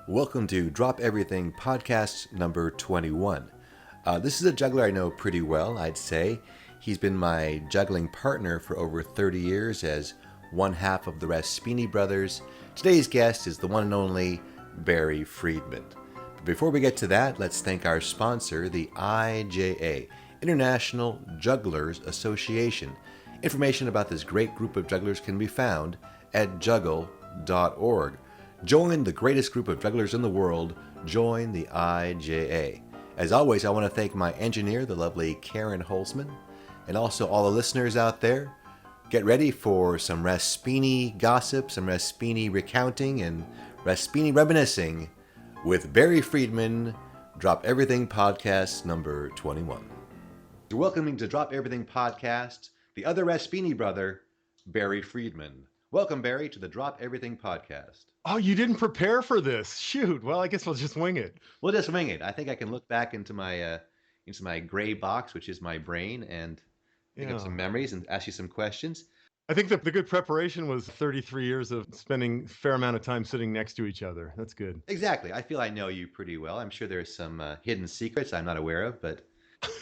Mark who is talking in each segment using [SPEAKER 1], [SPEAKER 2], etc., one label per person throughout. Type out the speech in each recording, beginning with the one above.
[SPEAKER 1] Welcome to Drop Everything podcast number 21. This is a juggler I know pretty well, I'd say. He's been my juggling partner for over 30 years as one half of the Raspyni Brothers. Today's guest is the one and only Barry Friedman. But before we get to that, let's thank our sponsor, the IJA, International Jugglers Association. Information about this great group of jugglers can be found at juggle.org. Join the greatest group of jugglers in the world. Join the IJA. As always, I want to thank my engineer, the lovely Karen Holzman, and also all the listeners out there. Get ready for some Raspini gossip, some Raspini recounting, and Raspini reminiscing with Barry Friedman, Drop Everything Podcast number 21. Welcoming to Drop Everything Podcast, the other Raspini brother, Barry Friedman. Welcome, Barry, to the Drop Everything Podcast.
[SPEAKER 2] Oh, you didn't prepare for this. Shoot. Well, I guess we'll just wing it.
[SPEAKER 1] We'll just wing it. I think I can look back into my gray box, which is my brain, and think of some memories and ask you some questions.
[SPEAKER 2] I think the good preparation was 33 years of spending a fair amount of time sitting next to each other. That's good.
[SPEAKER 1] Exactly. I feel I know you pretty well. I'm sure there's some hidden secrets I'm not aware of, but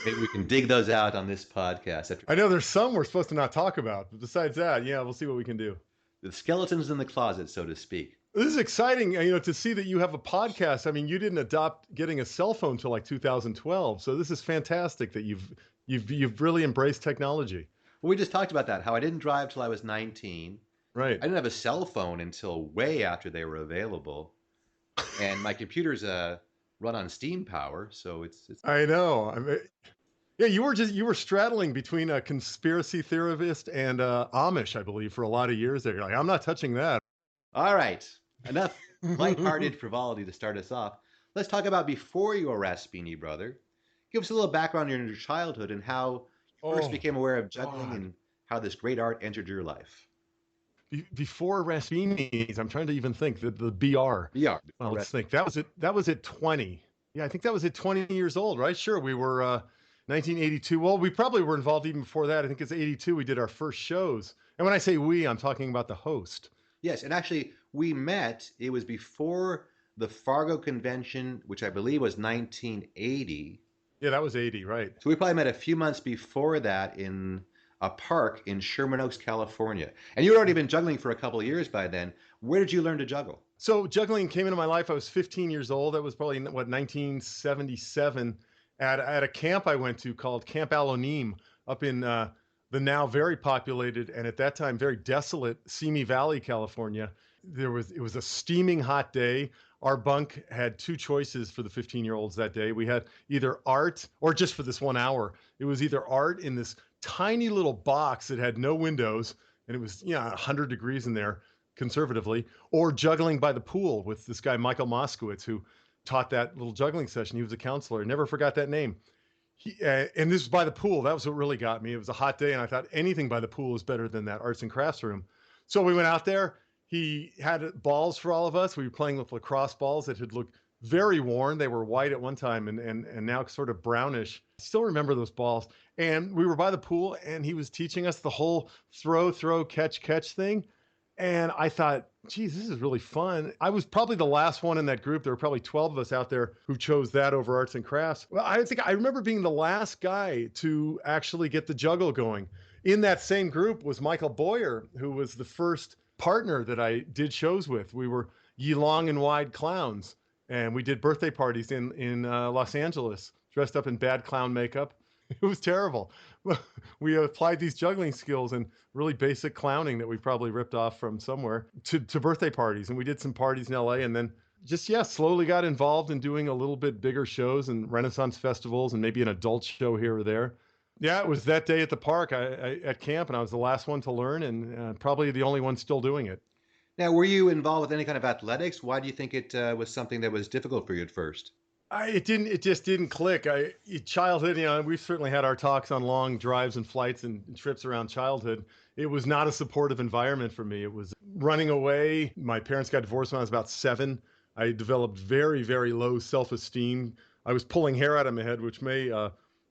[SPEAKER 1] maybe we can dig those out on this podcast.
[SPEAKER 2] I know there's some we're supposed to not talk about, but besides that, yeah, we'll see what we can do.
[SPEAKER 1] The skeletons in the closet, so to speak.
[SPEAKER 2] This is exciting, to see that you have a podcast. I mean, you didn't adopt getting a cell phone till like 2012, so this is fantastic that you've really embraced technology.
[SPEAKER 1] Well, we just talked about that, how I didn't drive till I was 19.
[SPEAKER 2] Right.
[SPEAKER 1] I didn't have a cell phone until way after they were available, and my computers run on steam power, so it's.
[SPEAKER 2] I know. Yeah, you were straddling between a conspiracy theorist and Amish, I believe, for a lot of years there. You're like, I'm not touching that.
[SPEAKER 1] All right, enough lighthearted frivolity to start us off. Let's talk about before you were Raspini brother. Give us a little background on your childhood and how you first became aware of juggling and how this great art entered your life.
[SPEAKER 2] Before Raspini's, I'm trying to even think the BR.
[SPEAKER 1] BR.
[SPEAKER 2] Well, let's think. That was at 20. Yeah, I think that was at 20 years old, right? Sure, we were 1982. Well, we probably were involved even before that. I think it's 82. We did our first shows. And when I say we, I'm talking about the host.
[SPEAKER 1] Yes, and actually we met, it was before the Fargo convention, which I believe was 1980.
[SPEAKER 2] Yeah, that was 80, right.
[SPEAKER 1] So we probably met a few months before that in a park in Sherman Oaks, California. And you had already been juggling for a couple of years by then. Where did you learn to juggle?
[SPEAKER 2] So juggling came into my life. I was 15 years old. That was probably, 1977 at a camp I went to called Camp Alonim up in the now very populated and at that time very desolate Simi Valley, California. It was a steaming hot day. Our bunk had two choices for the 15-year-olds that day. We had either art, or just for this 1 hour, it was either art in this tiny little box that had no windows, and it was 100 degrees in there conservatively, or juggling by the pool with this guy Michael Moskowitz, who taught that little juggling session. He was a counselor. I never forgot that name. And this was by the pool. That was what really got me. It was a hot day, and I thought anything by the pool is better than that arts and crafts room. So we went out there. He had balls for all of us. We were playing with lacrosse balls that had looked very worn. They were white at one time and now sort of brownish. I still remember those balls. And we were by the pool, and he was teaching us the whole throw, catch thing. And I thought, geez, this is really fun. I was probably the last one in that group. There were probably 12 of us out there who chose that over arts and crafts. Well, I think I remember being the last guy to actually get the juggle going. In that same group was Michael Boyer, who was the first partner that I did shows with. We were Ye Long and Wide Clowns, and we did birthday parties in Los Angeles, dressed up in bad clown makeup. It was terrible. We applied these juggling skills and really basic clowning that we probably ripped off from somewhere to birthday parties. And we did some parties in LA, and then just, slowly got involved in doing a little bit bigger shows and Renaissance festivals and maybe an adult show here or there. Yeah, it was that day at the park at camp, and I was the last one to learn and probably the only one still doing it.
[SPEAKER 1] Now, were you involved with any kind of athletics? Why do you think it was something that was difficult for you at first?
[SPEAKER 2] It just didn't click. Childhood, we've certainly had our talks on long drives and flights and trips around childhood. It was not a supportive environment for me. It was running away. My parents got divorced when I was about 7. I developed very, very low self-esteem. I was pulling hair out of my head, which may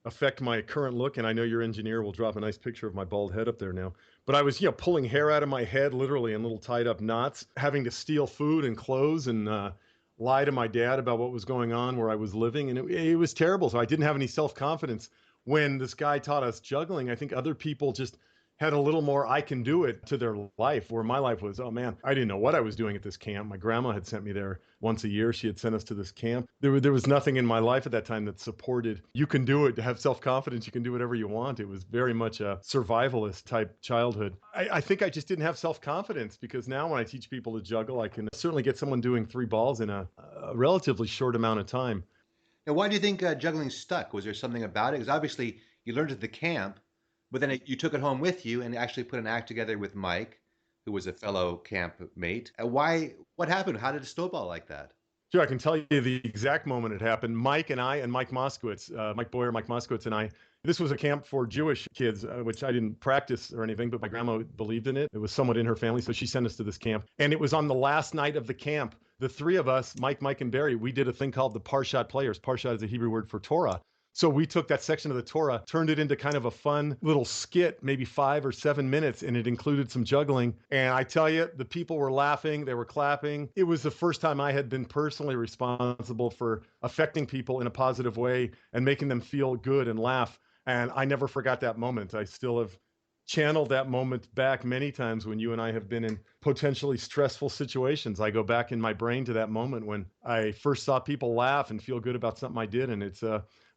[SPEAKER 2] affect my current look. And I know your engineer will drop a nice picture of my bald head up there now. But I was, pulling hair out of my head, literally in little tied up knots, having to steal food and clothes and lie to my dad about what was going on where I was living. And it was terrible. So I didn't have any self-confidence. When this guy taught us juggling, I think other people just had a little more I can do it to their life, where my life was, oh man, I didn't know what I was doing at this camp. My grandma had sent me there once a year. She had sent us to this camp. There was nothing in my life at that time that supported you can do it, to have self-confidence, you can do whatever you want. It was very much a survivalist type childhood. I think I just didn't have self-confidence, because now when I teach people to juggle, I can certainly get someone doing 3 balls in a relatively short amount of time.
[SPEAKER 1] Now, why do you think juggling stuck? Was there something about it? Because obviously you learned at the camp, but then you took it home with you and actually put an act together with Mike, who was a fellow camp mate. Why? What happened? How did it snowball like that?
[SPEAKER 2] Sure, I can tell you the exact moment it happened. Mike and I and Mike Moskowitz, Mike Boyer, Mike Moskowitz and I, this was a camp for Jewish kids, which I didn't practice or anything, but my grandma believed in it. It was somewhat in her family, so she sent us to this camp. And it was on the last night of the camp. The three of us, Mike, and Barry, we did a thing called the Parshat Players. Parshat is a Hebrew word for Torah. So we took that section of the Torah, turned it into kind of a fun little skit, maybe 5 or 7 minutes, and it included some juggling. And I tell you, the people were laughing, they were clapping. It was the first time I had been personally responsible for affecting people in a positive way and making them feel good and laugh. And I never forgot that moment. I still have channeled that moment back many times when you and I have been in potentially stressful situations. I go back in my brain to that moment when I first saw people laugh and feel good about something I did. And it's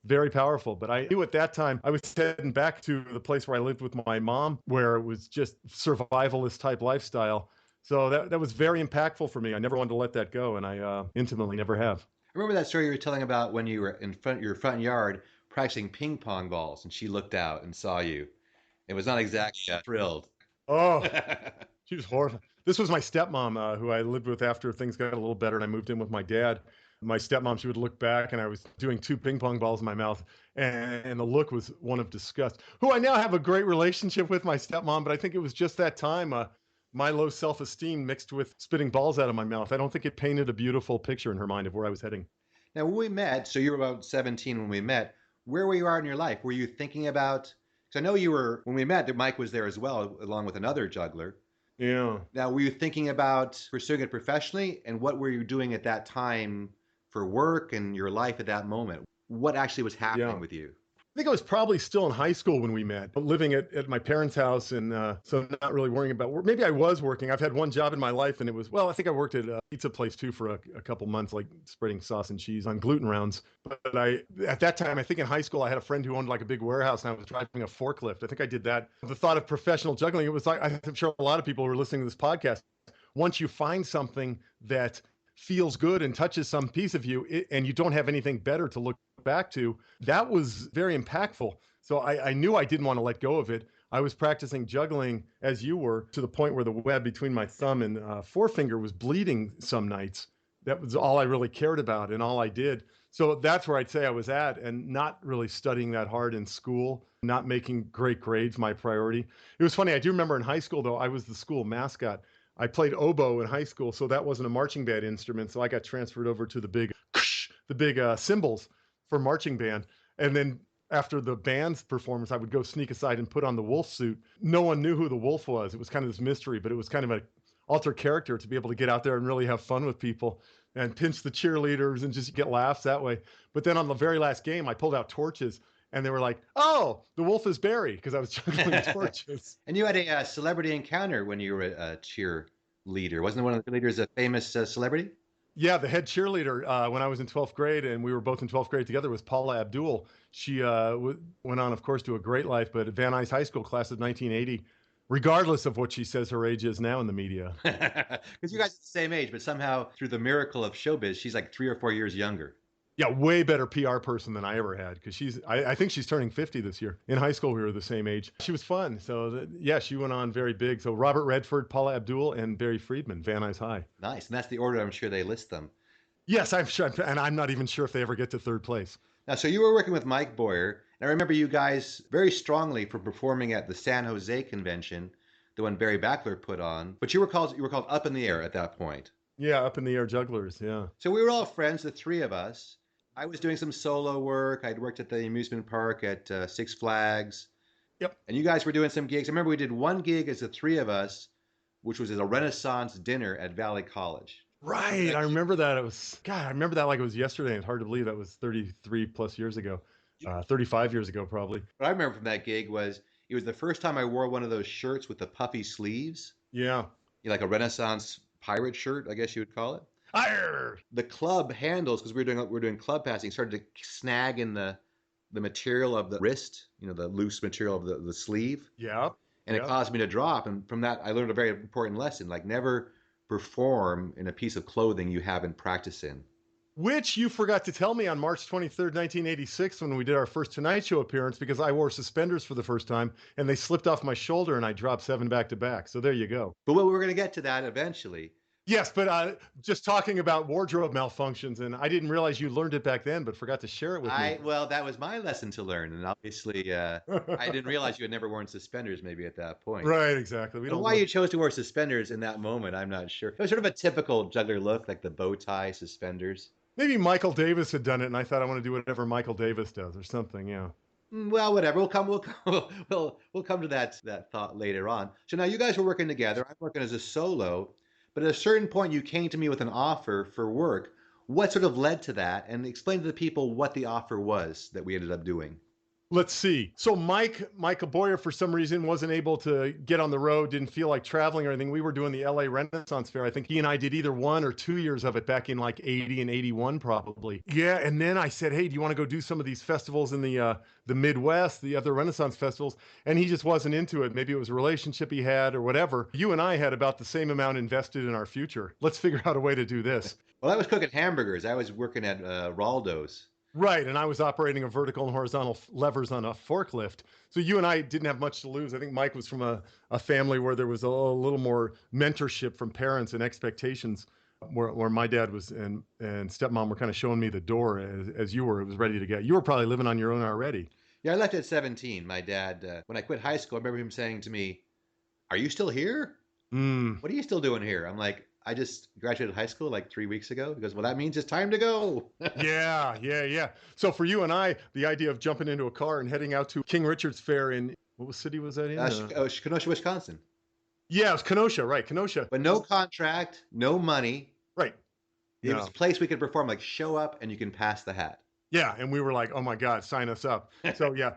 [SPEAKER 2] very powerful. But I knew at that time I was heading back to the place where I lived with my mom, where it was just survivalist type lifestyle. So that was very impactful for me. I never wanted to let that go, and I intimately never have.
[SPEAKER 1] I remember that story you were telling about when you were in your front yard practicing ping pong balls, and she looked out and saw you. It was not exactly thrilled.
[SPEAKER 2] Oh, she was horrified. This was my stepmom, who I lived with after things got a little better and I moved in with my dad. My stepmom, she would look back and I was doing 2 ping pong balls in my mouth, and the look was one of disgust. Who I now have a great relationship with, my stepmom, but I think it was just that time, my low self-esteem mixed with spitting balls out of my mouth. I don't think it painted a beautiful picture in her mind of where I was heading.
[SPEAKER 1] Now, when we met, so you were about 17 when we met, where were you at in your life? Were you thinking about, because I know you were, when we met, that Mike was there as well, along with another juggler.
[SPEAKER 2] Yeah.
[SPEAKER 1] Now, were you thinking about pursuing it professionally? And what were you doing at that time for work and your life at that moment? What actually was happening with you?
[SPEAKER 2] I think I was probably still in high school when we met, but living at my parents' house, and so not really worrying about work. Maybe I was working. I've had one job in my life, and it was, well, I think I worked at a pizza place too for a couple months, like spreading sauce and cheese on gluten rounds. But at that time, I think in high school, I had a friend who owned like a big warehouse, and I was driving a forklift. I think I did that. The thought of professional juggling, it was like, I'm sure a lot of people who are listening to this podcast, once you find something that feels good and touches some piece of you, and you don't have anything better to look back to, that was very impactful. So I knew I didn't want to let go of it. I was practicing juggling as you were, to the point where the web between my thumb and forefinger was bleeding some nights. That was all I really cared about and all I did. So that's where I'd say I was at, and not really studying that hard in school, not making great grades my priority. It was funny. I do remember in high school, though, I was the school mascot. I played oboe in high school, so that wasn't a marching band instrument. So I got transferred over to the big cymbals for marching band. And then after the band's performance, I would go sneak aside and put on the wolf suit. No one knew who the wolf was. It was kind of this mystery, but it was kind of an alter character to be able to get out there and really have fun with people and pinch the cheerleaders and just get laughs that way. But then on the very last game, I pulled out torches. And they were like, "Oh, the wolf is Barry," because I was juggling torches.
[SPEAKER 1] And you had a celebrity encounter when you were a cheerleader. Wasn't one of the leaders a famous celebrity?
[SPEAKER 2] Yeah, the head cheerleader when I was in 12th grade, and we were both in 12th grade together, was Paula Abdul. She went on, of course, to a great life, but at Van Nuys High School, class of 1980, regardless of what she says her age is now in the media.
[SPEAKER 1] Because you guys are the same age, but somehow through the miracle of showbiz, she's like 3 or 4 years younger.
[SPEAKER 2] Yeah, way better PR person than I ever had, because I think she's turning 50 this year. In high school, we were the same age. She was fun. So yeah, she went on very big. So Robert Redford, Paula Abdul, and Barry Friedman, Van Nuys High.
[SPEAKER 1] Nice. And that's the order I'm sure they list them.
[SPEAKER 2] Yes, I'm sure. And I'm not even sure if they ever get to 3rd place.
[SPEAKER 1] Now, so you were working with Mike Boyer. And I remember you guys very strongly for performing at the San Jose convention, the one Barry Backler put on. But you were called Up in the Air at that point.
[SPEAKER 2] Yeah, Up in the Air Jugglers, yeah.
[SPEAKER 1] So we were all friends, the 3 of us. I was doing some solo work. I'd worked at the amusement park at Six Flags.
[SPEAKER 2] Yep.
[SPEAKER 1] And you guys were doing some gigs. I remember we did one gig as the 3 of us, which was at a Renaissance dinner at Valley College.
[SPEAKER 2] Right. I remember that. It was, God, I remember that like it was yesterday. It's hard to believe that was 33 plus years ago, 35 years ago, probably.
[SPEAKER 1] What I remember from that gig was it was the first time I wore one of those shirts with the puffy sleeves,
[SPEAKER 2] Yeah.
[SPEAKER 1] like a Renaissance pirate shirt, I guess you would call it.
[SPEAKER 2] Arr!
[SPEAKER 1] The club handles, because we were doing club passing, started to snag in the material of the wrist, the loose material of the sleeve,
[SPEAKER 2] Yeah.
[SPEAKER 1] and it
[SPEAKER 2] Yeah.
[SPEAKER 1] caused me to drop. And from that, I learned a very important lesson: like never perform in a piece of clothing you haven't practiced in.
[SPEAKER 2] Which you forgot to tell me on March 23rd, 1986, when we did our first Tonight Show appearance, because I wore suspenders for the first time and they slipped off my shoulder and I dropped 7 back to back. So there you go.
[SPEAKER 1] But we're going to get to that eventually.
[SPEAKER 2] Yes, but just talking about wardrobe malfunctions, and I didn't realize you learned it back then, but forgot to share it with me.
[SPEAKER 1] Well, that was my lesson to learn, and obviously, I didn't realize you had never worn suspenders. Maybe at that point.
[SPEAKER 2] Right, exactly. We
[SPEAKER 1] And
[SPEAKER 2] don't
[SPEAKER 1] why
[SPEAKER 2] look.
[SPEAKER 1] you chose to wear suspenders in that moment, I'm not sure. It was sort of a typical juggler look, like the bow tie, suspenders.
[SPEAKER 2] Maybe Michael Davis had done it, and I thought I want to do whatever Michael Davis does or something. Yeah.
[SPEAKER 1] Well, whatever. We'll come to that thought later on. So now you guys were working together. I'm working as a solo, but at a certain point you came to me with an offer for work. What sort of led to that? And explain to the people what the offer was that we ended up doing.
[SPEAKER 2] Let's see. So Michael Boyer, for some reason, wasn't able to get on the road, didn't feel like traveling or anything. We were doing the LA Renaissance Fair. I think he and I did either 1 or 2 years of it back in like 80 and 81, probably. Yeah. And then I said, hey, do you want to go do some of these festivals in the Midwest, the other Renaissance festivals? And he just wasn't into it. Maybe it was a relationship he had or whatever. You and I had about the same amount invested in our future. Let's figure out a way to do this.
[SPEAKER 1] Well, I was cooking hamburgers. I was working at Raldo's.
[SPEAKER 2] Right. And I was operating a vertical and horizontal levers on a forklift. So you and I didn't have much to lose. I think Mike was from a family where there was a little more mentorship from parents and expectations, where my dad was and stepmom were kind of showing me the door as you were. It was ready to get. You were probably living on your own already.
[SPEAKER 1] Yeah, I left at 17. My dad, when I quit high school, I remember him saying to me, "Are you still here?
[SPEAKER 2] Mm.
[SPEAKER 1] What are you still doing here?" I'm like, "I just graduated high school like 3 weeks ago." He goes, "Well, that means it's time to go."
[SPEAKER 2] Yeah, yeah, yeah. So for you and I, the idea of jumping into a car and heading out to King Richard's Fair in what city was that in?
[SPEAKER 1] Kenosha, Wisconsin.
[SPEAKER 2] Yeah, it was Kenosha, right? Kenosha,
[SPEAKER 1] But no contract, no money.
[SPEAKER 2] right?
[SPEAKER 1] It was a place we could perform, like show up and you can pass the hat.
[SPEAKER 2] Yeah, and we were like, "Oh my God, sign us up!" So yeah,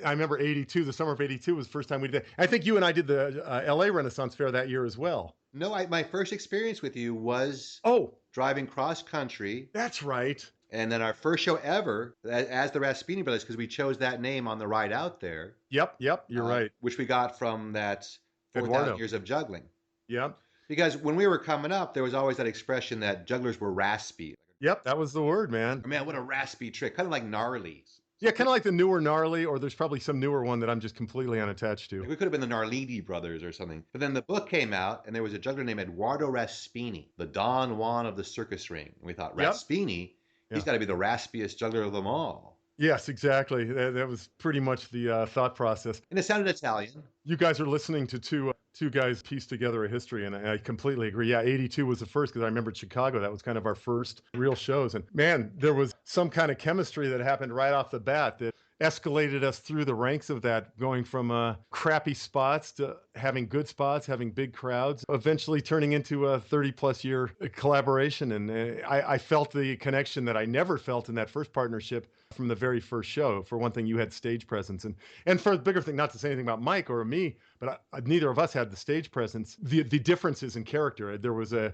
[SPEAKER 2] I remember '82, the summer of '82 was the first time we did. I think you and I did the LA Renaissance Fair that year as well.
[SPEAKER 1] No, my first experience with you was
[SPEAKER 2] Oh,
[SPEAKER 1] driving cross country.
[SPEAKER 2] that's right.
[SPEAKER 1] And then our first show ever as the Raspini Brothers, because we chose that name on the ride out there.
[SPEAKER 2] Yep, yep, you're right.
[SPEAKER 1] Which we got from that 4,000
[SPEAKER 2] Eduardo.
[SPEAKER 1] years of juggling.
[SPEAKER 2] Yep,
[SPEAKER 1] Because when we were coming up, there was always that expression that jugglers were raspy.
[SPEAKER 2] yep, that was the word, man.
[SPEAKER 1] Man, what a raspy trick. Kind of like gnarly.
[SPEAKER 2] Yeah, kind of like the newer gnarly, or there's probably some newer one that I'm just completely unattached to.
[SPEAKER 1] We could have been the Narlini brothers or something. But then the book came out, and there was a juggler named Eduardo Raspini, the Don Juan of the circus ring. And we thought,
[SPEAKER 2] Yep.
[SPEAKER 1] Raspini, he's
[SPEAKER 2] Yeah.
[SPEAKER 1] got to be the raspiest juggler of them all.
[SPEAKER 2] Yes, exactly. That was pretty much the thought process.
[SPEAKER 1] And it sounded Italian.
[SPEAKER 2] You guys are listening to two guys piece together a history, and I completely agree. Yeah, '82 was the first because I remembered Chicago. That was kind of our first real shows, and man, there was some kind of chemistry that happened right off the bat that escalated us through the ranks of that, going from crappy spots to having good spots, having big crowds, eventually turning into a 30-plus year collaboration. And I felt the connection that I never felt in that first partnership from the very first show. For one thing, you had stage presence, and for the bigger thing, not to say anything about Mike or me, but neither of us had the stage presence. The differences in character. There was a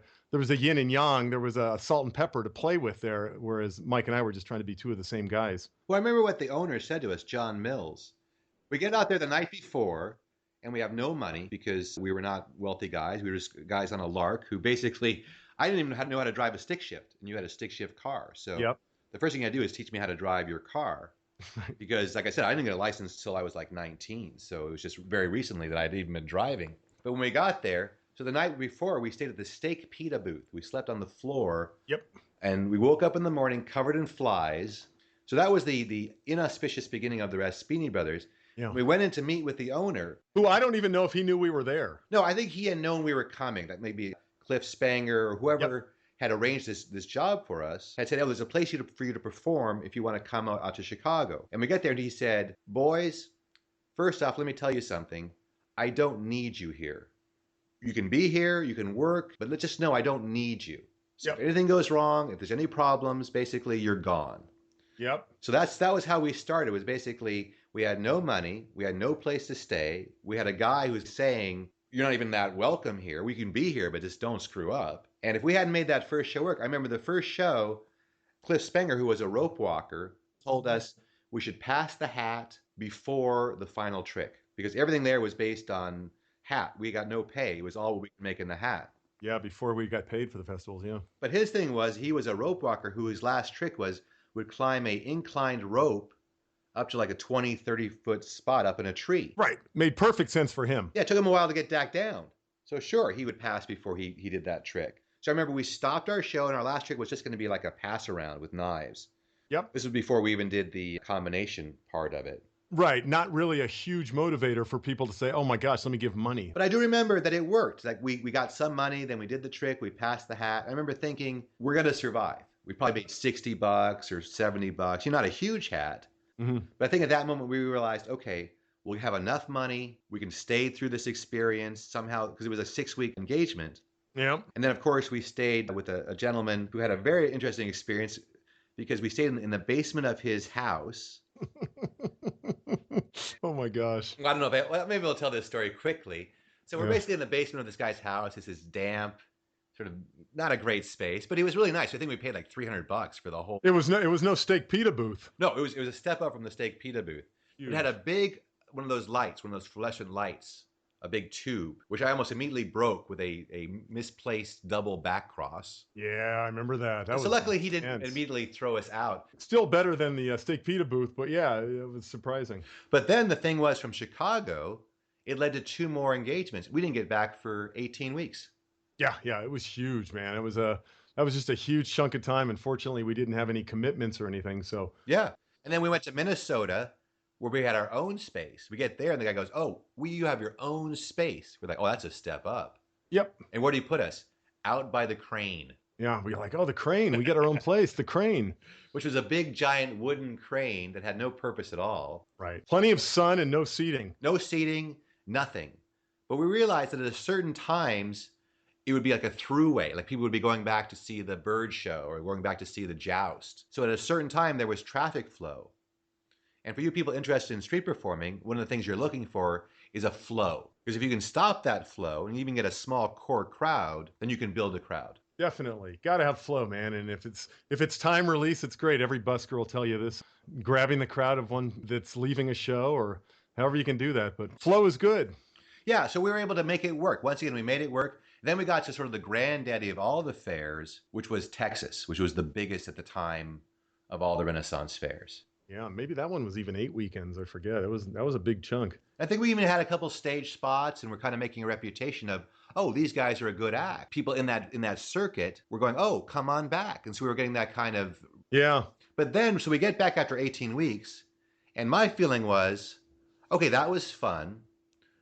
[SPEAKER 2] yin and yang. There was a salt and pepper to play with there, whereas Mike and I were just trying to be two of the same guys.
[SPEAKER 1] Well, I remember what the owner said to us, John Mills. We get out there the night before, and we have no money because we were not wealthy guys. We were just guys on a lark who basically, I didn't even know how to drive a stick shift, and you had a stick shift car. So
[SPEAKER 2] Yep.
[SPEAKER 1] the first thing you had to do is teach me how to drive your car. Because, like I said, I didn't get a license until I was like 19. So it was just very recently that I'd even been driving. But when we got there, so the night before, we stayed at the steak pita booth. We slept on the floor.
[SPEAKER 2] Yep.
[SPEAKER 1] And we woke up in the morning covered in flies. So that was the inauspicious beginning of the Raspini Brothers.
[SPEAKER 2] Yeah.
[SPEAKER 1] We went in to meet with the owner.
[SPEAKER 2] Who I don't even know if he knew we were there.
[SPEAKER 1] No, I think he had known we were coming. That maybe Cliff Spanger or whoever had arranged this job for us, had said, "Oh, there's a place for you to perform if you want to come out to Chicago." And we get there and he said, "Boys, first off, let me tell you something. I don't need you here. You can be here, you can work, but let's just know I don't need you. So if
[SPEAKER 2] Yep.
[SPEAKER 1] anything goes wrong, if there's any problems, basically you're gone.
[SPEAKER 2] Yep.
[SPEAKER 1] So that was how we started. It was basically we had no money, we had no place to stay. We had a guy who was saying, "You're not even that welcome here. We can be here, but just don't screw up." And if we hadn't made that first show work, I remember the first show, Cliff Spenger, who was a rope walker, told us we should pass the hat before the final trick because everything there was based on hat. We got no pay. It was all we could make in the hat.
[SPEAKER 2] Yeah. Before we got paid for the festivals. Yeah.
[SPEAKER 1] But his thing was he was a rope walker who his last trick was would climb a inclined rope up to like a 20, 30-foot spot up in a tree.
[SPEAKER 2] Right. Made perfect sense for him.
[SPEAKER 1] Yeah, it took him a while to get back down. So sure, he would pass before he did that trick. So I remember we stopped our show and our last trick was just going to be like a pass around with knives.
[SPEAKER 2] Yep.
[SPEAKER 1] This was before we even did the combination part of it.
[SPEAKER 2] Right. Not really a huge motivator for people to say, oh my gosh, let me give money.
[SPEAKER 1] But I do remember that it worked. Like we got some money, then we did the trick, we passed the hat. I remember thinking, we're going to survive. We probably made $60 or $70. Not a huge hat.
[SPEAKER 2] Mm-hmm.
[SPEAKER 1] But I think at that moment we realized, okay, we have enough money. We can stay through this experience somehow because it was a 6-week engagement.
[SPEAKER 2] Yeah.
[SPEAKER 1] And then, of course, we stayed with a gentleman who had a very interesting experience because we stayed in the basement of his house.
[SPEAKER 2] Oh my gosh.
[SPEAKER 1] I don't know if maybe I'll tell this story quickly. So we're
[SPEAKER 2] Yeah.
[SPEAKER 1] basically in the basement of this guy's house. This is damp, sort of not a great space, but it was really nice. I think we paid like $300 for the whole.
[SPEAKER 2] It was no steak pita booth.
[SPEAKER 1] No, it was a step up from the steak pita booth.
[SPEAKER 2] Huge.
[SPEAKER 1] It had a big one of those lights, one of those fluorescent lights, a big tube, which I almost immediately broke with a misplaced double back cross.
[SPEAKER 2] Yeah, I remember that.
[SPEAKER 1] So luckily he didn't
[SPEAKER 2] intense.
[SPEAKER 1] immediately throw us out.
[SPEAKER 2] Still better than the steak pita booth, but yeah, it was surprising.
[SPEAKER 1] But then the thing was from Chicago, it led to 2 more engagements. We didn't get back for 18 weeks.
[SPEAKER 2] Yeah, it was huge, man. That was just a huge chunk of time. Unfortunately, we didn't have any commitments or anything. So
[SPEAKER 1] Yeah. And then we went to Minnesota where we had our own space. We get there and the guy goes, "Oh, you have your own space." We're like, "Oh, that's a step up."
[SPEAKER 2] yep.
[SPEAKER 1] And where do you put us? Out by the crane,
[SPEAKER 2] Yeah, we were like, oh, the crane. We get our own place, the crane.
[SPEAKER 1] which was a big giant wooden crane that had no purpose at all.
[SPEAKER 2] Right. Plenty of sun and no seating.
[SPEAKER 1] No seating, nothing. But we realized that at certain times, it would be like a throughway. Like people would be going back to see the bird show or going back to see the joust. So at a certain time, there was traffic flow. And for you people interested in street performing, one of the things you're looking for is a flow. Because if you can stop that flow and even get a small core crowd, then you can build a crowd.
[SPEAKER 2] Definitely. Got to have flow, man. And if it's time release, it's great. Every busker will tell you this. Grabbing the crowd of one that's leaving a show or however you can do that. But flow is good.
[SPEAKER 1] Yeah, so we were able to make it work. Once again, we made it work. Then we got to sort of the granddaddy of all the fairs, which was Texas, which was the biggest at the time of all the Renaissance fairs.
[SPEAKER 2] Yeah, maybe that one was even 8 weekends. I forget. That was a big chunk.
[SPEAKER 1] I think we even had a couple stage spots and we're kind of making a reputation of, oh, these guys are a good act. People in that circuit were going, oh, come on back. And so we were getting that kind of.
[SPEAKER 2] Yeah.
[SPEAKER 1] But then, so we get back after 18 weeks. And my feeling was, okay, that was fun.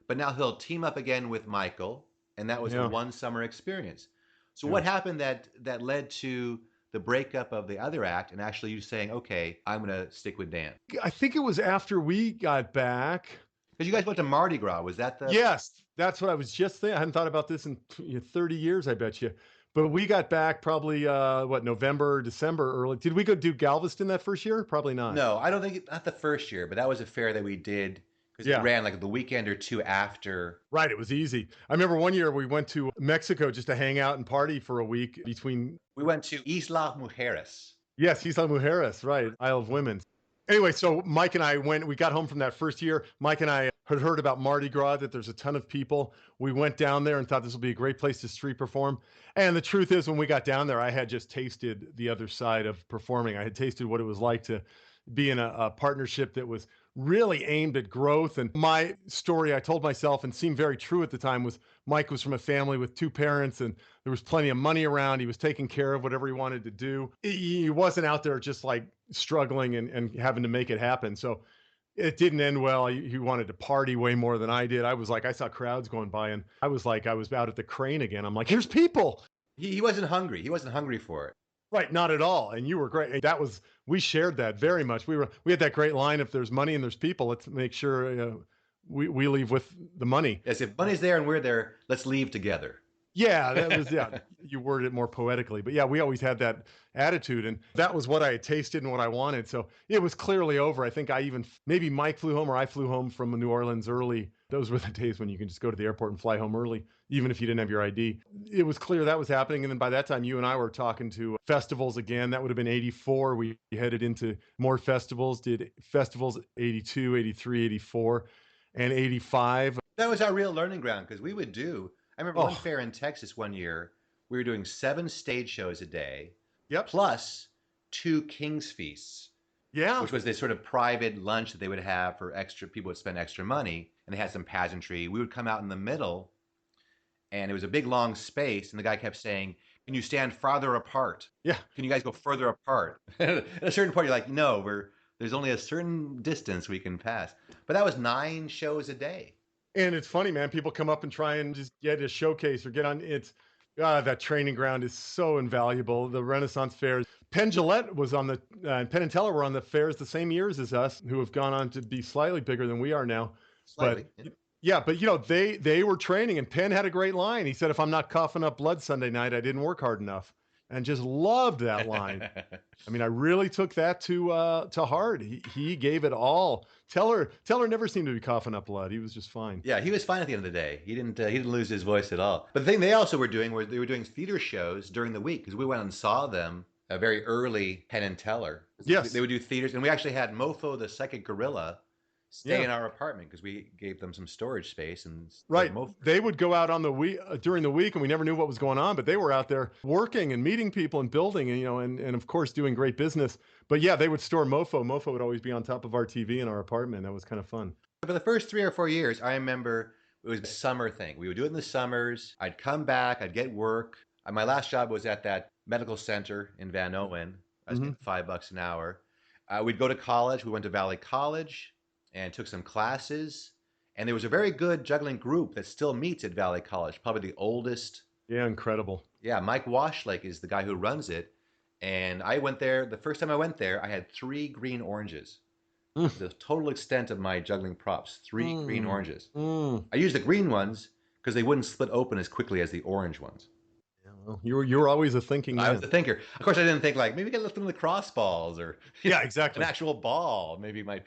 [SPEAKER 1] But now he'll team up again with Michael. And that was
[SPEAKER 2] Yeah.
[SPEAKER 1] a one summer experience. So
[SPEAKER 2] Yeah.
[SPEAKER 1] what happened that led to the breakup of the other act and actually you saying, okay, I'm going to stick with Dan?
[SPEAKER 2] I think it was after we got back.
[SPEAKER 1] Because you guys went to Mardi Gras. Was that the.
[SPEAKER 2] Yes, that's what I was just thinking. I hadn't thought about this in 30 years, I bet you. But we got back probably, November, December early. Did we go do Galveston that first year? Probably not.
[SPEAKER 1] No, I don't think, not the first year, but that was a fair that we did because
[SPEAKER 2] Yeah.
[SPEAKER 1] it ran like the weekend or two after.
[SPEAKER 2] Right, it was easy. I remember one year we went to Mexico just to hang out and party for a week between.
[SPEAKER 1] We went to Isla Mujeres.
[SPEAKER 2] Yes, Isla Mujeres, right, Isle of Women. Anyway, so Mike and I we got home from that first year. Mike and I had heard about Mardi Gras, that there's a ton of people. We went down there and thought this will be a great place to street perform. And the truth is, when we got down there, I had just tasted the other side of performing. I had tasted what it was like to be in a partnership that was really aimed at growth. And my story, I told myself, and seemed very true at the time, was Mike was from a family with 2 parents and there was plenty of money around. He was taking care of whatever he wanted to do. He wasn't out there just like struggling and having to make it happen. So it didn't end well. He wanted to party way more than I did. I was like, I saw crowds going by and I was like, I was out at the crane again. I'm like, here's people.
[SPEAKER 1] He wasn't hungry. He wasn't hungry for it.
[SPEAKER 2] Right, not at all. And you were great. And we shared that very much. We had that great line: if there's money and there's people, let's make sure we leave with the money.
[SPEAKER 1] As if money's there and we're there, let's leave together.
[SPEAKER 2] Yeah, that was, yeah, you worded it more poetically. But yeah, we always had that attitude. And that was what I had tasted and what I wanted. So it was clearly over. I think I even, maybe Mike flew home or I flew home from New Orleans early. Those were the days when you can just go to the airport and fly home early, even if you didn't have your ID. It was clear that was happening. And then by that time, you and I were talking to festivals again. That would have been 84. We headed into more festivals, did festivals 82, 83, 84, and 85.
[SPEAKER 1] That was our real learning ground because we would do, I remember one
[SPEAKER 2] Oh,
[SPEAKER 1] fair in Texas one year, we were doing 7 stage shows a day,
[SPEAKER 2] yep.
[SPEAKER 1] plus 2 King's Feasts,
[SPEAKER 2] Yeah.
[SPEAKER 1] which was this sort of private lunch that they would have for extra, people would spend extra money, and they had some pageantry. We would come out in the middle, and it was a big long space, and the guy kept saying, can you stand farther apart?
[SPEAKER 2] Yeah.
[SPEAKER 1] Can you guys go further apart? At a certain point, you're like, no, there's only a certain distance we can pass. But that was 9 shows a day.
[SPEAKER 2] And it's funny, man. People come up and try and just get a showcase or get on. It's that training ground is so invaluable. The Renaissance fairs. Penn Jillette was on the Penn and Teller were on the fairs the same years as us, who have gone on to be slightly bigger than we are now.
[SPEAKER 1] Slightly.
[SPEAKER 2] But yeah, but they were training, and Penn had a great line. He said, "If I'm not coughing up blood Sunday night, I didn't work hard enough," and just loved that line. I mean, I really took that to heart. He gave it all. Teller never seemed to be coughing up blood. He was just fine.
[SPEAKER 1] Yeah, he was fine at the end of the day. He didn't lose his voice at all. But the thing they also were doing was they were doing theater shows during the week because we went and saw them very early. Penn and Teller.
[SPEAKER 2] Yes,
[SPEAKER 1] they would do theaters, and we actually had Mofo the Second Gorilla stay in our apartment because we gave them some storage space and
[SPEAKER 2] right. They would go out on the week during the week, and we never knew what was going on, but they were out there working and meeting people and building, and and of course doing great business. But yeah, they would store Mofo. Mofo would always be on top of our TV in our apartment. That was kind of fun.
[SPEAKER 1] For the first 3 or 4 years, I remember it was a summer thing. We would do it in the summers. I'd come back, I'd get work. My last job was at that medical center in Van Owen. I was getting $5 an hour. We'd go to college. We went to Valley College and took some classes. And there was a very good juggling group that still meets at Valley College, probably the oldest.
[SPEAKER 2] Yeah, incredible.
[SPEAKER 1] Yeah, Mike Washlake is the guy who runs it. And I went there, the first time I went there, I had 3 green oranges. The total extent of my juggling props, 3 green oranges. I used the green ones because they wouldn't split open as quickly as the orange ones.
[SPEAKER 2] Yeah, well, you were always a thinking man.
[SPEAKER 1] I was the thinker. Of course, I didn't think like maybe get some of the crossballs or
[SPEAKER 2] yeah, exactly.
[SPEAKER 1] an actual ball maybe might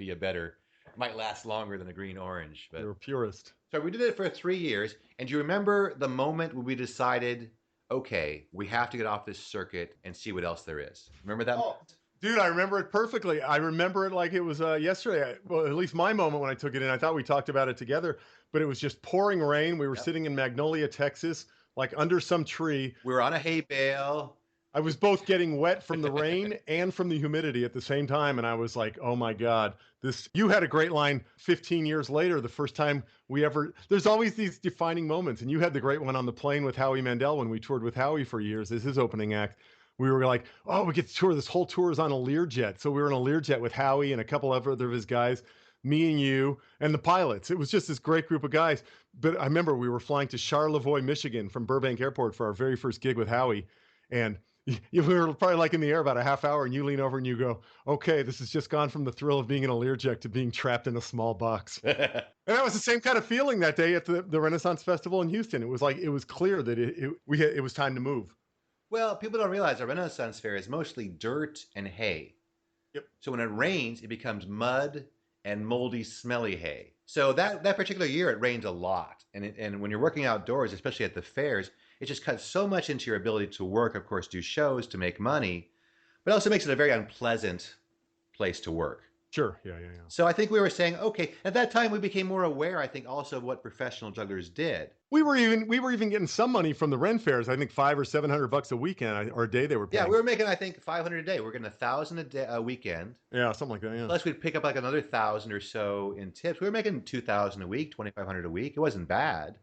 [SPEAKER 1] last longer than a green orange. But
[SPEAKER 2] You're a purist.
[SPEAKER 1] so we did it for 3 years. And do you remember the moment when we decided, okay, we have to get off this circuit and see what else there is? Remember that moment?
[SPEAKER 2] Dude, I remember it perfectly. I remember it like it was yesterday. Well, at least my moment when I took it in. I thought we talked about it together, but it was just pouring rain. We were sitting in Magnolia, Texas, like under some tree.
[SPEAKER 1] We were on a hay bale.
[SPEAKER 2] I was both getting wet from the rain and from the humidity at the same time. And I was like, oh my God, you had a great line 15 years later, the first time there's always these defining moments. And you had the great one on the plane with Howie Mandel when we toured with Howie for years as his opening act. We were like, oh, we get to tour. This whole tour is on a Learjet. So we were in a Learjet with Howie and a couple of other of his guys, me and you, and the pilots. It was just this great group of guys. But I remember we were flying to Charlevoix, Michigan from Burbank Airport for our very first gig with Howie. And we were probably like in the air about a half hour, and you lean over and you go, okay, this has just gone from the thrill of being in a Learjet to being trapped in a small box. And that was the same kind of feeling that day at the Renaissance Festival in Houston. It was like, it was clear that it was time to move.
[SPEAKER 1] Well, people don't realize a Renaissance fair is mostly dirt and hay.
[SPEAKER 2] Yep.
[SPEAKER 1] So when it rains, it becomes mud and moldy, smelly hay. So that particular year, it rained a lot. And when you're working outdoors, especially at the fairs, it just cuts so much into your ability to work, of course, do shows to make money, but it also makes it a very unpleasant place to work.
[SPEAKER 2] Sure. Yeah.
[SPEAKER 1] So I think we were saying, okay, at that time we became more aware, I think, also of what professional jugglers did.
[SPEAKER 2] We were even getting some money from the Ren fairs. I think $500 or $700 a weekend or a day they were paying.
[SPEAKER 1] Yeah, we were making, I think, $500 a day. We're getting $1,000 a weekend.
[SPEAKER 2] Yeah, something like that. Yeah.
[SPEAKER 1] Plus, we'd pick up like another $1,000 or so in tips. We were making $2,000 a week, $2,500 a week. It wasn't bad.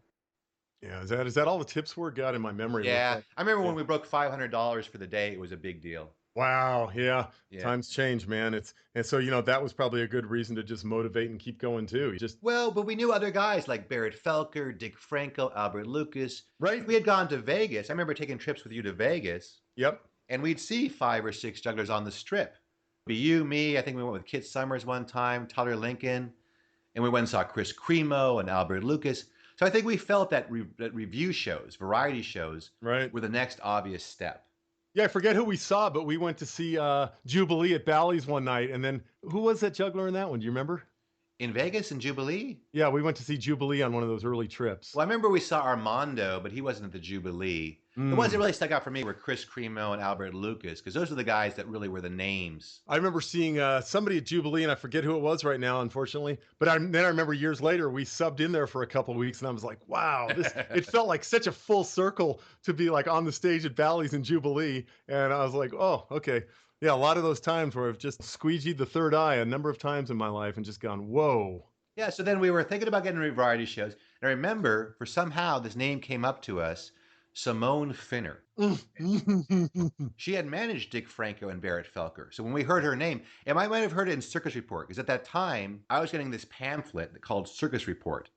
[SPEAKER 2] Yeah, is that all the tips were? God, in my memory.
[SPEAKER 1] Yeah, I remember when we broke $500 for the day. It was a big deal.
[SPEAKER 2] Wow. Yeah. Times change, man. And so, that was probably a good reason to just motivate and keep going too.
[SPEAKER 1] But we knew other guys like Barrett Felker, Dick Franco, Albert Lucas.
[SPEAKER 2] Right.
[SPEAKER 1] We had gone to Vegas. I remember taking trips with you to Vegas.
[SPEAKER 2] Yep.
[SPEAKER 1] And we'd see 5 or 6 jugglers on the strip. Be you, me. I think we went with Kit Summers one time, Tyler Lincoln. And we went and saw Chris Cremo and Albert Lucas. So I think we felt that, that review shows, variety shows,
[SPEAKER 2] Right.
[SPEAKER 1] were the next obvious step.
[SPEAKER 2] Yeah, I forget who we saw, but we went to see Jubilee at Bally's one night. And then who was that juggler in that one? Do you remember?
[SPEAKER 1] In Vegas and Jubilee?
[SPEAKER 2] Yeah, we went to see Jubilee on one of those early trips.
[SPEAKER 1] Well, I remember we saw Armando, but he wasn't at the Jubilee. The ones that
[SPEAKER 2] Mm.
[SPEAKER 1] really stuck out for me were Chris Cremo and Albert Lucas, because those are the guys that really were the names.
[SPEAKER 2] I remember seeing somebody at Jubilee, and I forget who it was right now, unfortunately. But then I remember years later, we subbed in there for a couple of weeks, and I was like, wow, it felt like such a full circle to be like on the stage at Bally's and Jubilee. And I was like, oh, okay. Yeah, a lot of those times where I've just squeegeed the third eye a number of times in my life and just gone, whoa.
[SPEAKER 1] Yeah, so then we were thinking about getting variety shows. And I remember, for somehow, this name came up to us, Simone Finner. She had managed Dick Franco and Barrett Felker. So when we heard her name, and I might have heard it in Circus Report, because at that time, I was getting this pamphlet called Circus Report,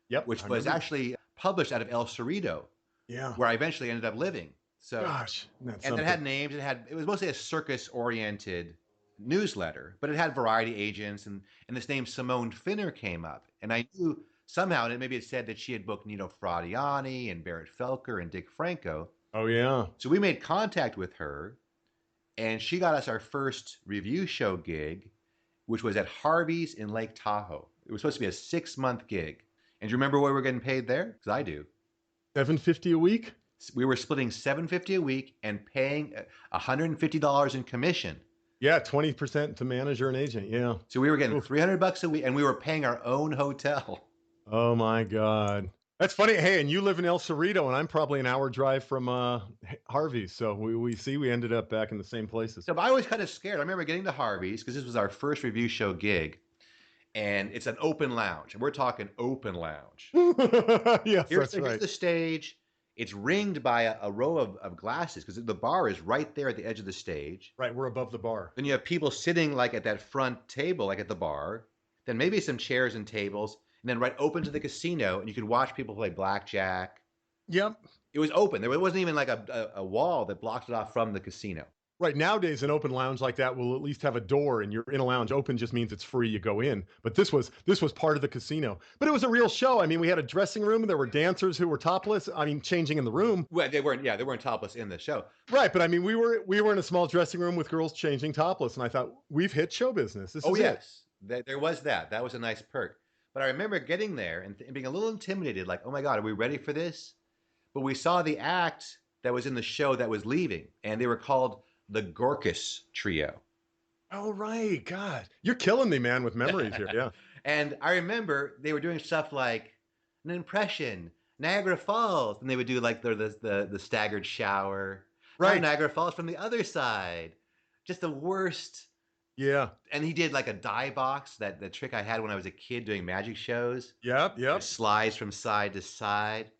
[SPEAKER 2] Yep.
[SPEAKER 1] which
[SPEAKER 2] I
[SPEAKER 1] was
[SPEAKER 2] remember.
[SPEAKER 1] actually published out of El Cerrito,
[SPEAKER 2] Yeah.
[SPEAKER 1] where I eventually ended up living. So,
[SPEAKER 2] Gosh. That's
[SPEAKER 1] and it
[SPEAKER 2] something.
[SPEAKER 1] had names. It was mostly a circus-oriented newsletter, but it had variety agents, and this name Simone Finner came up, and I knew somehow, and maybe it said that she had booked Nino Fradiani and Barrett Felker and Dick Franco.
[SPEAKER 2] Oh, yeah.
[SPEAKER 1] So we made contact with her, and she got us our first review show gig, which was at Harvey's in Lake Tahoe. It was supposed to be a 6-month gig. And do you remember what we were getting paid there? Because I do.
[SPEAKER 2] $750 a week?
[SPEAKER 1] We were splitting $750 a week and paying $150 in commission.
[SPEAKER 2] Yeah, 20% to manager and agent. Yeah.
[SPEAKER 1] So we were getting
[SPEAKER 2] Oof.
[SPEAKER 1] $300 a week, and we were paying our own hotel.
[SPEAKER 2] Oh my God. That's funny. Hey, and you live in El Cerrito, and I'm probably an hour drive from Harvey. So we ended up back in the same places.
[SPEAKER 1] So I was kind of scared. I remember getting to Harvey's because this was our first review show gig, and it's an open lounge, and we're talking open lounge.
[SPEAKER 2] Yes,
[SPEAKER 1] Here's
[SPEAKER 2] that's right.
[SPEAKER 1] the stage. It's ringed by a row of glasses because the bar is right there at the edge of the stage.
[SPEAKER 2] Right, we're above the bar.
[SPEAKER 1] Then you have people sitting like at that front table, like at the bar. Then maybe some chairs and tables. And then right open to the casino, and you could watch people play blackjack.
[SPEAKER 2] Yep.
[SPEAKER 1] It was open. There wasn't even like a wall that blocked it off from the casino.
[SPEAKER 2] Right, nowadays an open lounge like that will at least have a door, and you're in a lounge. Open just means it's free, you go in. But this was part of the casino. But it was a real show. I mean, we had a dressing room, and there were dancers who were topless. I mean, changing in the room.
[SPEAKER 1] Well, they weren't. Yeah, they weren't topless in the show.
[SPEAKER 2] Right, but I mean, we were in a small dressing room with girls changing topless, and I thought, we've hit show business. This
[SPEAKER 1] Oh
[SPEAKER 2] is it.
[SPEAKER 1] yes, there was that. That was a nice perk. But I remember getting there and being a little intimidated, like, oh my God, are we ready for this? But we saw the act that was in the show that was leaving, and they were called the Gorkas Trio.
[SPEAKER 2] Oh, right. God, you're killing me, man, with memories here. Yeah.
[SPEAKER 1] And I remember they were doing stuff like an impression, Niagara Falls, and they would do like the staggered shower. Now
[SPEAKER 2] Right.
[SPEAKER 1] Niagara Falls from the other side. Just the worst.
[SPEAKER 2] Yeah.
[SPEAKER 1] And he did like a die box, the trick I had when I was a kid doing magic shows.
[SPEAKER 2] Yep.
[SPEAKER 1] It
[SPEAKER 2] Yep.
[SPEAKER 1] slides from side to side.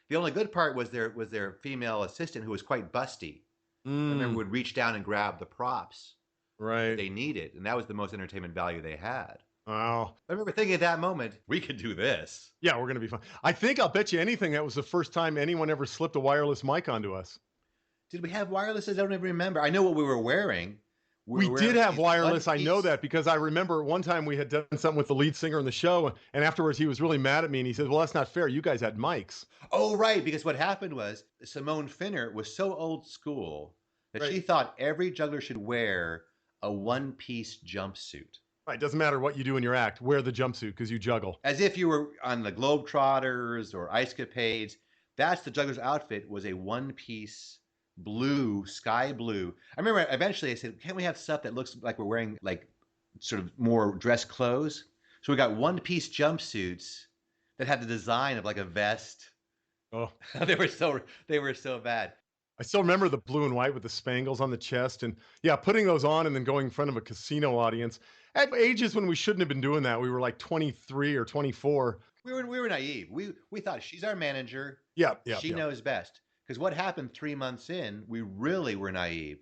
[SPEAKER 1] The only good part was their female assistant who was quite busty. I remember
[SPEAKER 2] Mm,
[SPEAKER 1] would reach down and grab the props
[SPEAKER 2] right.
[SPEAKER 1] they needed, and that was the most entertainment value they had.
[SPEAKER 2] Wow.
[SPEAKER 1] I remember thinking at that moment, we could do this.
[SPEAKER 2] Yeah, we're gonna be fine. I think I'll bet you anything that was the first time anyone ever slipped a wireless mic onto us.
[SPEAKER 1] Did we have wirelesses? I don't even remember. I know what we were wearing.
[SPEAKER 2] We
[SPEAKER 1] were
[SPEAKER 2] did
[SPEAKER 1] wearing
[SPEAKER 2] have
[SPEAKER 1] these
[SPEAKER 2] wireless. I know
[SPEAKER 1] one-piece-
[SPEAKER 2] that because I remember one time we had done something with the lead singer in the show, and afterwards he was really mad at me, and he said, "Well, that's not fair. You guys had mics."
[SPEAKER 1] Oh, right, because what happened was Simone Finner was so old school that she
[SPEAKER 2] Right.
[SPEAKER 1] thought every juggler should wear a one-piece jumpsuit.
[SPEAKER 2] Right. Doesn't matter what you do in your act. Wear the jumpsuit because you juggle.
[SPEAKER 1] As if you were on the Globetrotters or Ice Capades. That's the juggler's outfit, was a one-piece blue, sky blue. I remember eventually I said, can't we have stuff that looks like we're wearing like sort of more dress clothes? So we got one-piece jumpsuits that had the design of like a vest.
[SPEAKER 2] Oh,
[SPEAKER 1] they were so bad.
[SPEAKER 2] I still remember the blue and white with the spangles on the chest, and yeah, putting those on and then going in front of a casino audience at ages when we shouldn't have been doing that. We were like 23 or 24.
[SPEAKER 1] We were naive. We thought she's our manager.
[SPEAKER 2] Yeah. Yeah.
[SPEAKER 1] She
[SPEAKER 2] Yeah.
[SPEAKER 1] knows best. Because what happened 3 months in, we really were naive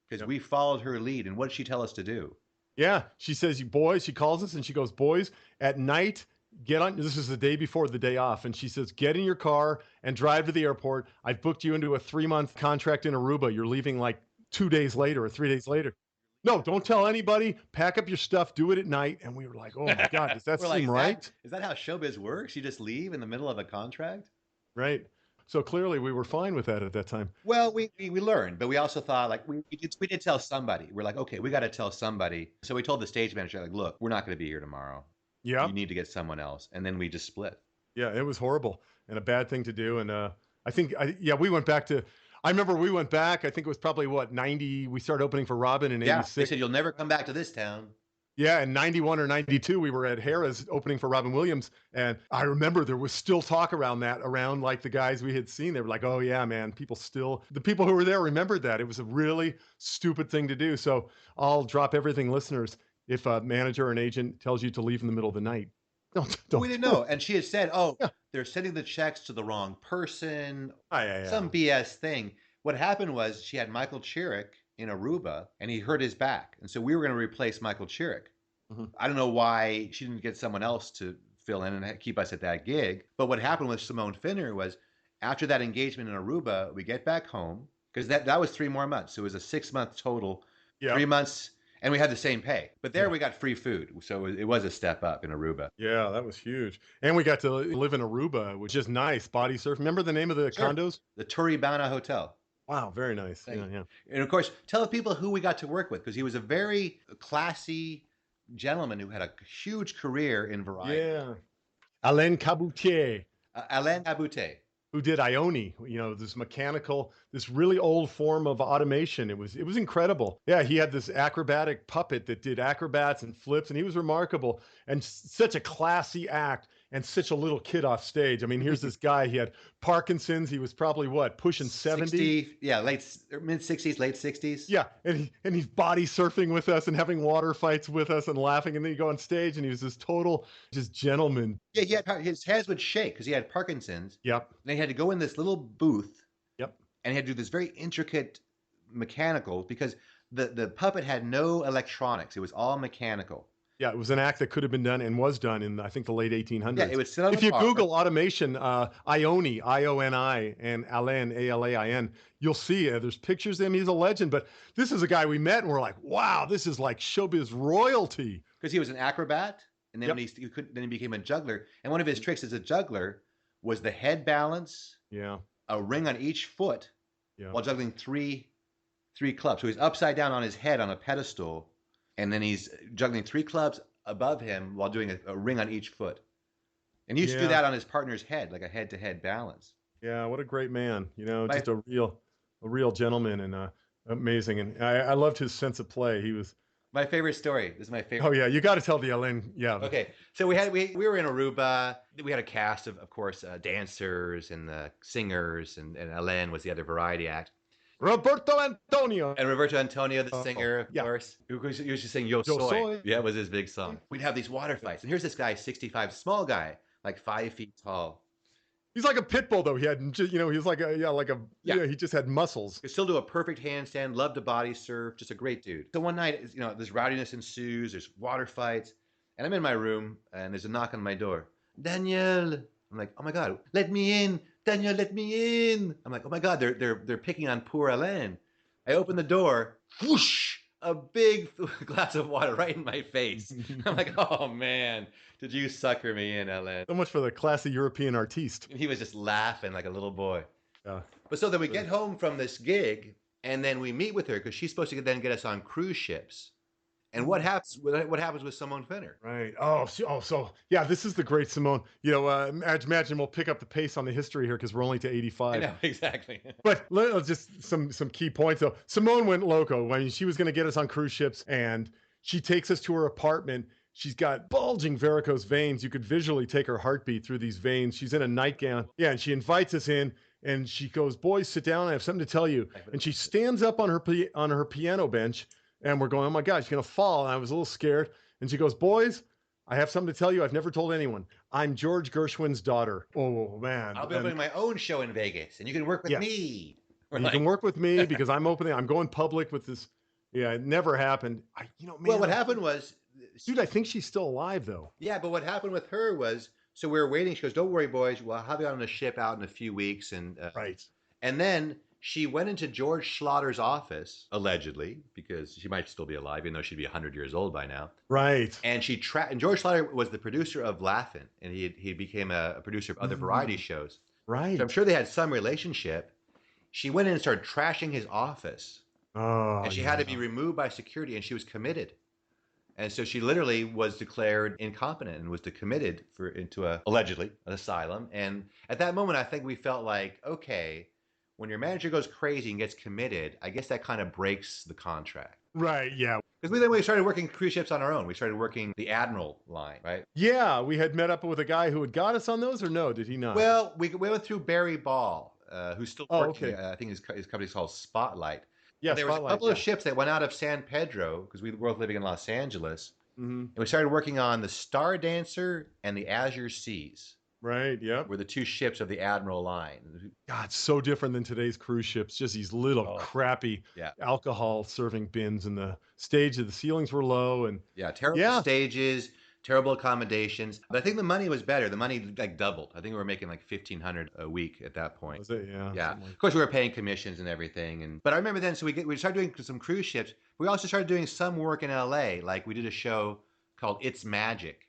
[SPEAKER 1] because
[SPEAKER 2] Yep.
[SPEAKER 1] we followed her lead. And what did she tell us to do?
[SPEAKER 2] Yeah, she says, "You boys," she calls us and she goes, "Boys, at night, get on." This is the day before the day off. And she says, "Get in your car and drive to the airport. I've booked you into a 3-month contract in Aruba. You're leaving like 2 days later or 3 days later." No, don't tell anybody. Pack up your stuff. Do it at night. And we were like, oh my God, does that
[SPEAKER 1] We're like,
[SPEAKER 2] seem right?
[SPEAKER 1] is that how showbiz works? You just leave in the middle of a contract?
[SPEAKER 2] Right. So clearly we were fine with that at that time.
[SPEAKER 1] Well, we learned, but we also thought like we did tell somebody. We're like, okay, we got to tell somebody. So we told the stage manager, like, look, we're not going to be here tomorrow.
[SPEAKER 2] Yeah.
[SPEAKER 1] You need to get someone else. And then we just split.
[SPEAKER 2] Yeah. It was horrible and a bad thing to do. And I think, we went back to, I remember we went back, I think it was probably what, 90, we started opening for Robin in
[SPEAKER 1] Yeah, they
[SPEAKER 2] 86.
[SPEAKER 1] said you'll never come back to this town.
[SPEAKER 2] Yeah, in 91 or 92, we were at Harrah's opening for Robin Williams. And I remember there was still talk around like the guys we had seen. They were like, oh, yeah, man, the people who were there remembered that. It was a really stupid thing to do. So I'll drop everything, listeners. If a manager or an agent tells you to leave in the middle of the night, don't
[SPEAKER 1] We didn't
[SPEAKER 2] do it.
[SPEAKER 1] know. And she had said, oh,
[SPEAKER 2] Yeah.
[SPEAKER 1] they're sending the checks to the wrong person,
[SPEAKER 2] Yeah.
[SPEAKER 1] some BS thing. What happened was she had Michael Chiric in Aruba and he hurt his back. And so we were going to replace Michael Chiric.
[SPEAKER 2] Mm-hmm.
[SPEAKER 1] I don't know why she didn't get someone else to fill in and keep us at that gig. But what happened with Simone Finner was after that engagement in Aruba, we get back home because that was 3 more months. So it was a 6-month total,
[SPEAKER 2] Yeah.
[SPEAKER 1] 3 months. And we had the same pay. But there we got free food. So it was a step up in Aruba.
[SPEAKER 2] Yeah, that was huge. And we got to live in Aruba, which is nice. Body surf. Remember the name of the
[SPEAKER 1] Sure.
[SPEAKER 2] condos?
[SPEAKER 1] The Turibana Hotel.
[SPEAKER 2] Wow, very nice.
[SPEAKER 1] Thank
[SPEAKER 2] Yeah,
[SPEAKER 1] you.
[SPEAKER 2] yeah.
[SPEAKER 1] And of course, tell people who we got to work with because he was a very classy gentleman who had a huge career in variety.
[SPEAKER 2] Yeah. Alain Caboutier,
[SPEAKER 1] Alain Aboute.
[SPEAKER 2] who did Ione, this really old form of automation. It was incredible. Yeah, he had this acrobatic puppet that did acrobats and flips, and he was remarkable and such a classy act and such a little kid off stage. I mean, here's this guy, he had Parkinson's. He was probably pushing 70?
[SPEAKER 1] 60, yeah, mid 60s, late 60s.
[SPEAKER 2] Yeah, and he's body surfing with us and having water fights with us and laughing, and then you go on stage and he was this total just gentleman.
[SPEAKER 1] Yeah, his hands would shake because he had Parkinson's.
[SPEAKER 2] Yep.
[SPEAKER 1] And he had to go in this little booth.
[SPEAKER 2] Yep.
[SPEAKER 1] And he had to do this very intricate mechanical because the puppet had no electronics. It was all mechanical.
[SPEAKER 2] Yeah, it was an act that could have been done and was done in, I think, the late 1800s.
[SPEAKER 1] Yeah, it would sit on
[SPEAKER 2] If
[SPEAKER 1] the
[SPEAKER 2] you
[SPEAKER 1] bar.
[SPEAKER 2] Google automation, Ioni, I-O-N-I, and Alain, A-L-A-I-N, you'll see there's pictures of him. He's a legend. But this is a guy we met, and we're like, wow, this is like showbiz royalty.
[SPEAKER 1] Because he was an acrobat, and then
[SPEAKER 2] Yep.
[SPEAKER 1] then he became a juggler. And one of his tricks as a juggler was the head balance,
[SPEAKER 2] Yeah,
[SPEAKER 1] a ring on each foot,
[SPEAKER 2] yeah.
[SPEAKER 1] while juggling three clubs. So he's upside down on his head on a pedestal, and then he's juggling 3 clubs above him while doing a ring on each foot. And he used to do
[SPEAKER 2] Yeah.
[SPEAKER 1] that on his partner's head, like a head-to-head balance.
[SPEAKER 2] Yeah, what a great man.
[SPEAKER 1] My-
[SPEAKER 2] Just a real gentleman and amazing. And I loved his sense of play. He was,
[SPEAKER 1] My favorite story. This is my favorite.
[SPEAKER 2] oh yeah, you got to tell the Alain. Yeah.
[SPEAKER 1] Okay, so we were in Aruba. We had a cast of course, dancers and singers, and Alain was the other variety act.
[SPEAKER 2] Roberto Antonio.
[SPEAKER 1] And Roberto Antonio, the
[SPEAKER 2] Oh,
[SPEAKER 1] singer, of
[SPEAKER 2] yeah.
[SPEAKER 1] course, who used to sing Yo
[SPEAKER 2] Yo
[SPEAKER 1] Soy.
[SPEAKER 2] Soy.
[SPEAKER 1] Yeah, it was his big song. We'd have these water fights. And here's this guy, 65, small guy, like 5 feet tall.
[SPEAKER 2] He's like a pit bull, though. He had, he was like he just had muscles.
[SPEAKER 1] Could still do a perfect handstand, loved to body surf, just a great dude. So one night, this rowdiness ensues, there's water fights, and I'm in my room, and there's a knock on my door. Daniel! I'm like, oh my God, let me in! Daniel, let me in! I'm like, oh my God, they're picking on poor Alain. I open the door, whoosh! A big glass of water right in my face. I'm like, oh man, did you sucker me in, Alain?
[SPEAKER 2] So much for the classy European artiste.
[SPEAKER 1] And he was just laughing like a little boy.
[SPEAKER 2] Yeah.
[SPEAKER 1] But so then we get home from this gig, and then we meet with her because she's supposed to then get us on cruise ships. And what happens? What happens with Simone Finner?
[SPEAKER 2] Right. So yeah, this is the great Simone. Imagine we'll pick up the pace on the history here because we're only to 85.
[SPEAKER 1] I know exactly.
[SPEAKER 2] But just some key points though. Simone went loco. I mean, she was going to get us on cruise ships, and she takes us to her apartment. She's got bulging varicose veins. You could visually take her heartbeat through these veins. She's in a nightgown. Yeah, and she invites us in, and she goes, "Boys, sit down. I have something to tell you." And she stands up on her piano bench, and we're going, "Oh my God, she's gonna fall." And I was a little scared. And she goes, "Boys, I have something to tell you. I've never told anyone. I'm George Gershwin's daughter." Oh man!
[SPEAKER 1] I'll be opening my own show in Vegas, and you can work with me.
[SPEAKER 2] You can work with me because I'm going public with this. Yeah, it never happened.
[SPEAKER 1] Well, what happened was,
[SPEAKER 2] dude, I think she's still alive though.
[SPEAKER 1] yeah, but what happened with her was, so we were waiting. She goes, "Don't worry, boys. We'll have you on a ship out in a few weeks." And
[SPEAKER 2] Right.
[SPEAKER 1] and then She went into George Schlotter's office, allegedly, because she might still be alive, even though she'd be 100 years old by now.
[SPEAKER 2] Right.
[SPEAKER 1] And and George Schlatter was the producer of Laugh-In, and he became a producer of other variety shows. So I'm
[SPEAKER 2] Right.
[SPEAKER 1] sure they had some relationship. She went in and started trashing his office,
[SPEAKER 2] Oh,
[SPEAKER 1] and she had to be
[SPEAKER 2] yeah.
[SPEAKER 1] removed by security, and she was committed. And so she literally was declared incompetent and was committed into allegedly an asylum. And at that moment, I think we felt like, okay, when your manager goes crazy and gets committed, I guess that kind of breaks the contract.
[SPEAKER 2] Right. Yeah.
[SPEAKER 1] Because we started working cruise ships on our own. We started working the Admiral line, right?
[SPEAKER 2] Yeah. We had met up with a guy who had got us on those, or no? Did he not?
[SPEAKER 1] Well, we went through Barry Ball, who's still
[SPEAKER 2] Oh,
[SPEAKER 1] working.
[SPEAKER 2] okay.
[SPEAKER 1] I think his company's called Spotlight.
[SPEAKER 2] Yeah.
[SPEAKER 1] And there was a
[SPEAKER 2] Spotlight.
[SPEAKER 1] couple of
[SPEAKER 2] Yeah.
[SPEAKER 1] ships that went out of San Pedro because we were both living in Los Angeles.
[SPEAKER 2] Hmm.
[SPEAKER 1] And we started working on the Star Dancer and the Azure Seas.
[SPEAKER 2] Right. Yep.
[SPEAKER 1] Were the two ships of the Admiral line.
[SPEAKER 2] God, so different than today's cruise ships. Just these little
[SPEAKER 1] Oh,
[SPEAKER 2] crappy
[SPEAKER 1] yeah.
[SPEAKER 2] alcohol serving bins, and the ceilings were low, and
[SPEAKER 1] Yeah, terrible
[SPEAKER 2] yeah.
[SPEAKER 1] stages, terrible accommodations. But I think the money was better. The money like doubled. I think we were making like 1,500 a week at that point.
[SPEAKER 2] Was it? Yeah.
[SPEAKER 1] Yeah.
[SPEAKER 2] Something like
[SPEAKER 1] Of course, we were paying commissions and everything. But I remember then, so we started doing some cruise ships. We also started doing some work in LA. Like we did a show called It's Magic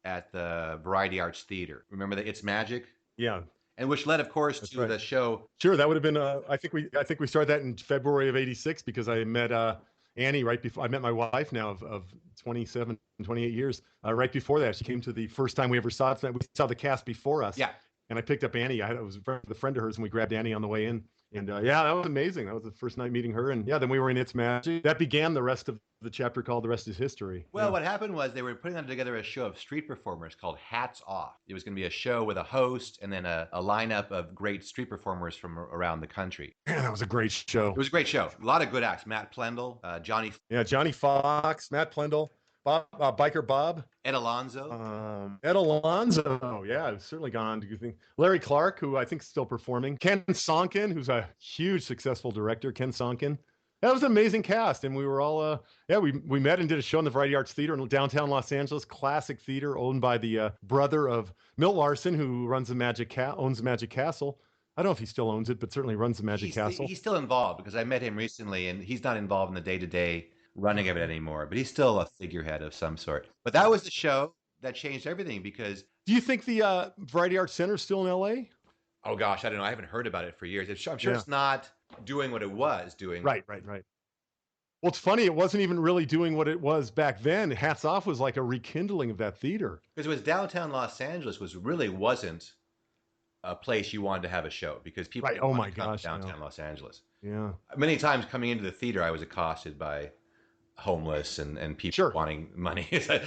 [SPEAKER 1] at the Variety Arts Theater. Remember the It's Magic?
[SPEAKER 2] yeah.
[SPEAKER 1] And which led, of course,
[SPEAKER 2] That's
[SPEAKER 1] to
[SPEAKER 2] right.
[SPEAKER 1] the show.
[SPEAKER 2] Sure, that would have been. I think we started that in February of '86 because I met Annie right before I met my wife now of 27, 28 years. Right before that, she came to the first time we ever saw it. We saw the cast before us.
[SPEAKER 1] Yeah.
[SPEAKER 2] And I picked up Annie. I was a friend of hers, and we grabbed Annie on the way in. And yeah, that was amazing. That was the first night meeting her. And yeah, then we were in It's Magic. That began the rest of the chapter called The Rest is History.
[SPEAKER 1] Well,
[SPEAKER 2] Yeah.
[SPEAKER 1] what happened was they were putting together a show of street performers called Hats Off. It was going to be a show with a host and then a lineup of great street performers from around the country.
[SPEAKER 2] Man, that was a great show.
[SPEAKER 1] It was a great show. A lot of good acts. Matt Plendle, Johnny.
[SPEAKER 2] Yeah, Johnny Fox, Matt Plendle, Biker Bob.
[SPEAKER 1] Ed Alonzo.
[SPEAKER 2] Ed Alonzo, yeah, I've certainly gone on to do things. Larry Clark, who I think is still performing. Ken Sonkin, who's a huge successful director. Ken Sonkin. That was an amazing cast, and we were all, we met and did a show in the Variety Arts Theater in downtown Los Angeles. Classic theater owned by the brother of Milt Larson, who runs the owns the Magic Castle. I don't know if he still owns it, but certainly runs the Magic Castle.
[SPEAKER 1] He's still involved because I met him recently, and he's not involved in the day-to-day running of it anymore, but he's still a figurehead of some sort. But that was the show that changed everything because.
[SPEAKER 2] Do you think the Variety Arts Center is still in LA?
[SPEAKER 1] Oh gosh, I don't know. I haven't heard about it for years. I'm sure it's not doing what it was doing.
[SPEAKER 2] Right. Well, it's funny. It wasn't even really doing what it was back then. Hats Off was like a rekindling of that theater.
[SPEAKER 1] Because it was downtown Los Angeles wasn't a place you wanted to have a show because people
[SPEAKER 2] Right.
[SPEAKER 1] didn't
[SPEAKER 2] Oh
[SPEAKER 1] want
[SPEAKER 2] my
[SPEAKER 1] to come
[SPEAKER 2] gosh.
[SPEAKER 1] to downtown
[SPEAKER 2] No.
[SPEAKER 1] Los Angeles.
[SPEAKER 2] Yeah.
[SPEAKER 1] Many times coming into the theater, I was accosted by homeless and people
[SPEAKER 2] Sure.
[SPEAKER 1] wanting money as I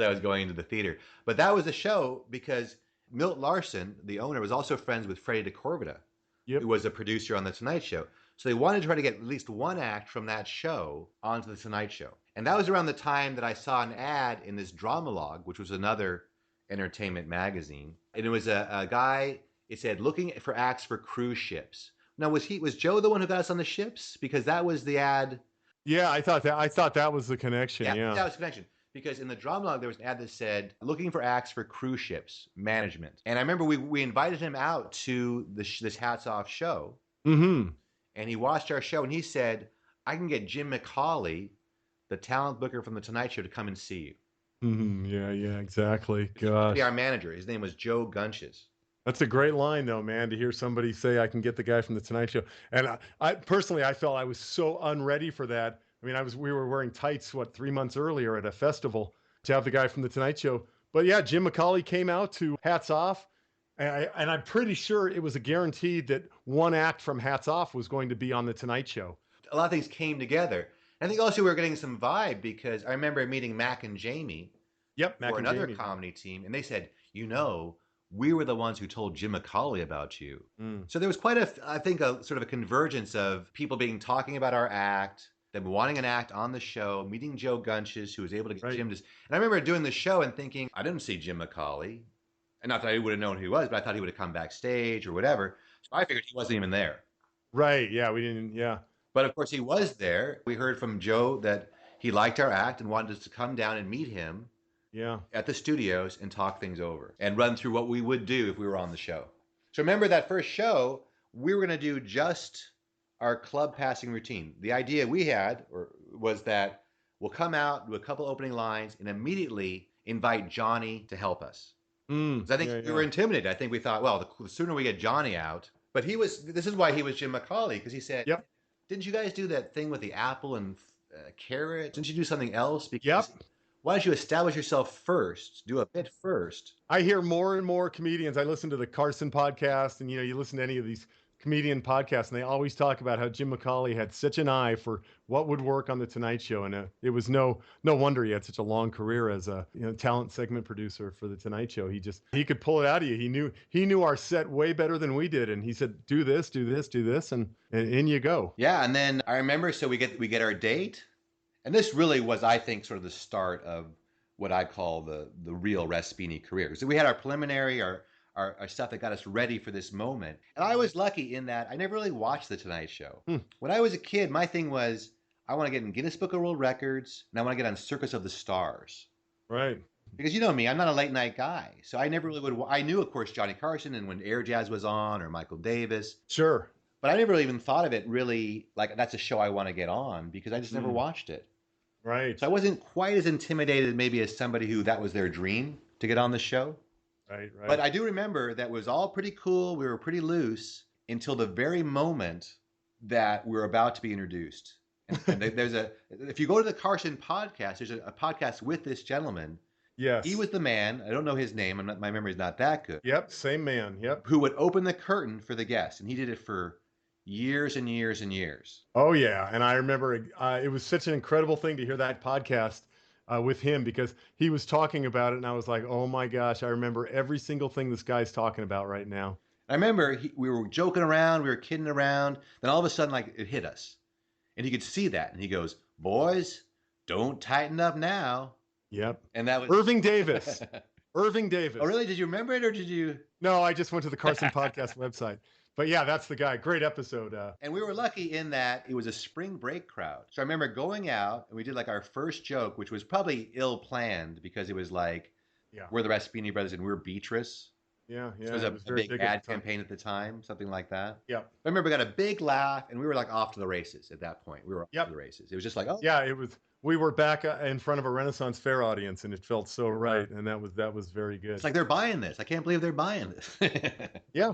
[SPEAKER 1] was going into the theater. But that was a show because Milt Larson, the owner, was also friends with Freddie DeCorbita,
[SPEAKER 2] Yep.
[SPEAKER 1] who was a producer on The Tonight Show. So they wanted to try to get at least one act from that show onto The Tonight Show. And that was around the time that I saw an ad in this Dramalog, which was another entertainment magazine. And it was a guy, it said, looking for acts for cruise ships. Now, was Joe the one who got us on the ships? Because that was the ad.
[SPEAKER 2] Yeah, I thought that was the connection. Yeah.
[SPEAKER 1] That was the connection. Because in the Dramalog, there was an ad that said, looking for acts for cruise ships, management. And I remember we invited him out to this Hats Off show.
[SPEAKER 2] Mm-hmm.
[SPEAKER 1] And he watched our show and he said, I can get Jim McCauley, the talent booker from The Tonight Show, to come and see you.
[SPEAKER 2] Mm-hmm. Yeah, exactly. Gosh.
[SPEAKER 1] Be our manager. His name was Joe Gunches.
[SPEAKER 2] That's a great line, though, man, to hear somebody say, I can get the guy from The Tonight Show. And I personally, I felt I was so unready for that. I mean, we were wearing tights, 3 months earlier at a festival to have the guy from The Tonight Show. But yeah, Jim McCauley came out to Hats Off. And I'm pretty sure it was a guaranteed that one act from Hats Off was going to be on The Tonight Show.
[SPEAKER 1] A lot of things came together. I think also we were getting some vibe because I remember meeting Mac and Jamie for another comedy team. And they said, we were the ones who told Jim McCauley about you. So there was quite a sort of a convergence of people talking about our act, them wanting an act on the show, meeting Joe Gunches, who was able to get Jim to. And I remember doing the show and thinking, I didn't see Jim McCauley. And not that I would have known who he was, but I thought he would have come backstage or whatever. So I figured he wasn't even there.
[SPEAKER 2] Right. Yeah, we didn't. Yeah.
[SPEAKER 1] But of course he was there. We heard from Joe that he liked our act and wanted us to come down and meet him at the studios and talk things over and run through what we would do if we were on the show. So remember that first show, we were going to do just our club passing routine. The idea we had was that we'll come out, do a couple opening lines, and immediately invite Johnny to help us. Because I think we were intimidated. I think we thought, well, the sooner we get Johnny out. But this is why he was Jim McCauley, because he said,
[SPEAKER 2] Yep.
[SPEAKER 1] Didn't you guys do that thing with the apple and carrot? Didn't you do something else? Because why don't you establish yourself first, do a bit first?
[SPEAKER 2] I hear more and more comedians. I listen to the Carson podcast, and you listen to any of these comedian podcasts, and they always talk about how Jim McCauley had such an eye for what would work on the Tonight Show, and it was no wonder he had such a long career as a talent segment producer for the Tonight Show. He could pull it out of you. He knew our set way better than we did, and he said, "Do this, do this, do this," and in you go.
[SPEAKER 1] Yeah, and then I remember, so we get our date, and this really was, I think, sort of the start of what I call the real Raspini career. So we had our preliminary, our stuff that got us ready for this moment. And I was lucky in that I never really watched The Tonight Show. When I was a kid, my thing was, I want to get in Guinness Book of World Records, and I want to get on Circus of the Stars.
[SPEAKER 2] Right.
[SPEAKER 1] Because you know me, I'm not a late night guy. So I never really would. I knew, of course, Johnny Carson and when Air Jazz was on, or Michael Davis.
[SPEAKER 2] Sure.
[SPEAKER 1] But I never really even thought of it really like that's a show I want to get on, because I just never watched it.
[SPEAKER 2] Right.
[SPEAKER 1] So I wasn't quite as intimidated maybe as somebody who that was their dream to get on the show.
[SPEAKER 2] Right.
[SPEAKER 1] But I do remember that was all pretty cool. We were pretty loose until the very moment that we're about to be introduced. And if you go to the Carson podcast, there's a podcast with this gentleman.
[SPEAKER 2] Yes.
[SPEAKER 1] He was the man. I don't know his name. My memory's not that good.
[SPEAKER 2] Yep. Same man. Yep.
[SPEAKER 1] Who would open the curtain for the guests. And he did it for years and years and years.
[SPEAKER 2] Oh, yeah. And I remember it was such an incredible thing to hear that podcast with him, because he was talking about it, and I was like, oh my gosh, I remember every single thing this guy's talking about right now.
[SPEAKER 1] I remember we were joking around, we were kidding around, then all of a sudden, like, it hit us. And he could see that, and he goes, boys, don't tighten up now.
[SPEAKER 2] Yep.
[SPEAKER 1] And that was
[SPEAKER 2] Irving Davis. Irving Davis.
[SPEAKER 1] Oh, really? Did you remember it, or did you?
[SPEAKER 2] No, I just went to the Carson podcast website. But yeah, that's the guy. Great episode.
[SPEAKER 1] And we were lucky in that it was a spring break crowd. So I remember going out, and we did like our first joke, which was probably ill-planned, because it was like, we're the Raspyni Brothers and we're Beatrice.
[SPEAKER 2] Yeah.
[SPEAKER 1] So it was a big ad campaign at the time, something like that.
[SPEAKER 2] Yeah.
[SPEAKER 1] I remember we got a big laugh, and we were like off to the races at that point. We were off to the races. It was just like, oh.
[SPEAKER 2] Yeah, we were back in front of a Renaissance Fair audience, and it felt so right. And that was very good.
[SPEAKER 1] It's like, they're buying this. I can't believe they're buying this.
[SPEAKER 2] Yeah.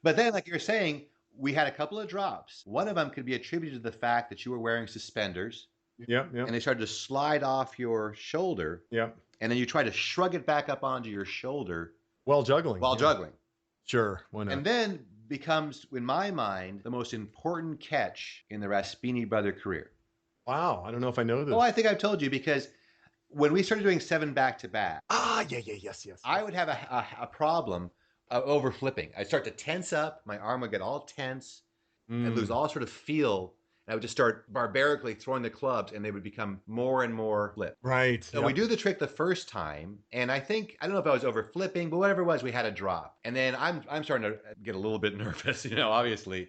[SPEAKER 1] But then, like you're saying, we had a couple of drops. One of them could be attributed to the fact that you were wearing suspenders.
[SPEAKER 2] Yeah.
[SPEAKER 1] And they started to slide off your shoulder.
[SPEAKER 2] Yeah.
[SPEAKER 1] And then you try to shrug it back up onto your shoulder.
[SPEAKER 2] While juggling.
[SPEAKER 1] Juggling.
[SPEAKER 2] Sure. Why not?
[SPEAKER 1] And then becomes, in my mind, the most important catch in the Raspini brother career.
[SPEAKER 2] Wow. I don't know if I know this.
[SPEAKER 1] Oh, I think I've told you, because when we started doing 7 back-to-back.
[SPEAKER 2] Yes.
[SPEAKER 1] I would have a problem over flipping. I'd start to tense up. My arm would get all tense and lose all sort of feel. And I would just start barbarically throwing the clubs, and they would become more and more flipped.
[SPEAKER 2] Right.
[SPEAKER 1] So we do the trick the first time, and I don't know if I was over flipping, but whatever it was, we had a drop. And then I'm starting to get a little bit nervous, obviously.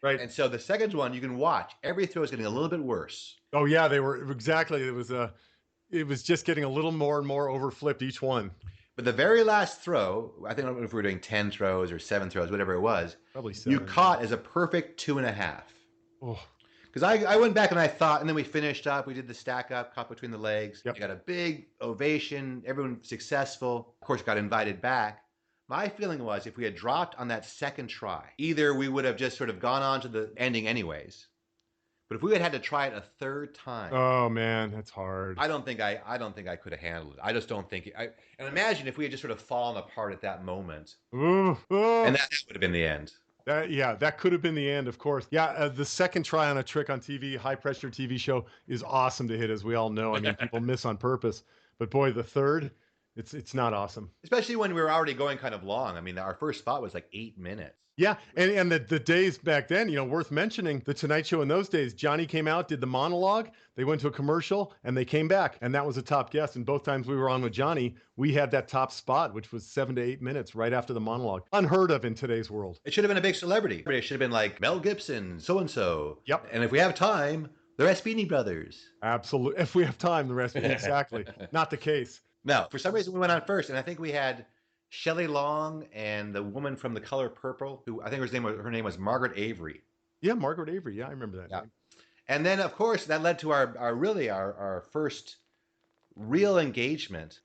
[SPEAKER 2] Right.
[SPEAKER 1] And so the second one, you can watch. Every throw is getting a little bit worse.
[SPEAKER 2] Oh yeah, they were exactly. It was just getting a little more and more over flipped each one.
[SPEAKER 1] But the very last throw, I think if we were doing 10 throws or 7 throws, whatever it was,
[SPEAKER 2] probably 7.
[SPEAKER 1] You caught as a perfect 2.5.
[SPEAKER 2] Oh.
[SPEAKER 1] Because I went back and I thought, and then we finished up. We did the stack up, caught between the legs.
[SPEAKER 2] Yep.
[SPEAKER 1] You got a big ovation. Everyone successful. Of course, got invited back. My feeling was, if we had dropped on that second try, either we would have just sort of gone on to the ending anyways. But if we had to try it a third time,
[SPEAKER 2] oh man, that's hard.
[SPEAKER 1] I don't think I could have handled it. I just don't think. And imagine if we had just sort of fallen apart at that moment, and that would have been the end.
[SPEAKER 2] That could have been the end, of course. Yeah, the second try on a trick on TV, high pressure TV show, is awesome to hit, as we all know. I mean, people miss on purpose, but boy, the third, it's not awesome.
[SPEAKER 1] Especially when we were already going kind of long. I mean, our first spot was like 8 minutes.
[SPEAKER 2] Yeah, and the days back then, worth mentioning, the Tonight Show in those days, Johnny came out, did the monologue, they went to a commercial, and they came back, and that was a top guest. And both times we were on with Johnny, we had that top spot, which was 7 to 8 minutes right after the monologue. Unheard of in today's world.
[SPEAKER 1] It should have been a big celebrity. It should have been like Mel Gibson, so-and-so.
[SPEAKER 2] Yep.
[SPEAKER 1] And if we have time, the Raspini Brothers.
[SPEAKER 2] Absolutely. If we have time, the Raspini, exactly. Not the case.
[SPEAKER 1] No, for some reason we went on first, and I think we had Shelley Long and the woman from The Color Purple, who I think her name was Margaret Avery.
[SPEAKER 2] Yeah, Margaret Avery. Yeah, I remember that
[SPEAKER 1] Yeah.
[SPEAKER 2] name.
[SPEAKER 1] And then, of course, that led to our first real engagement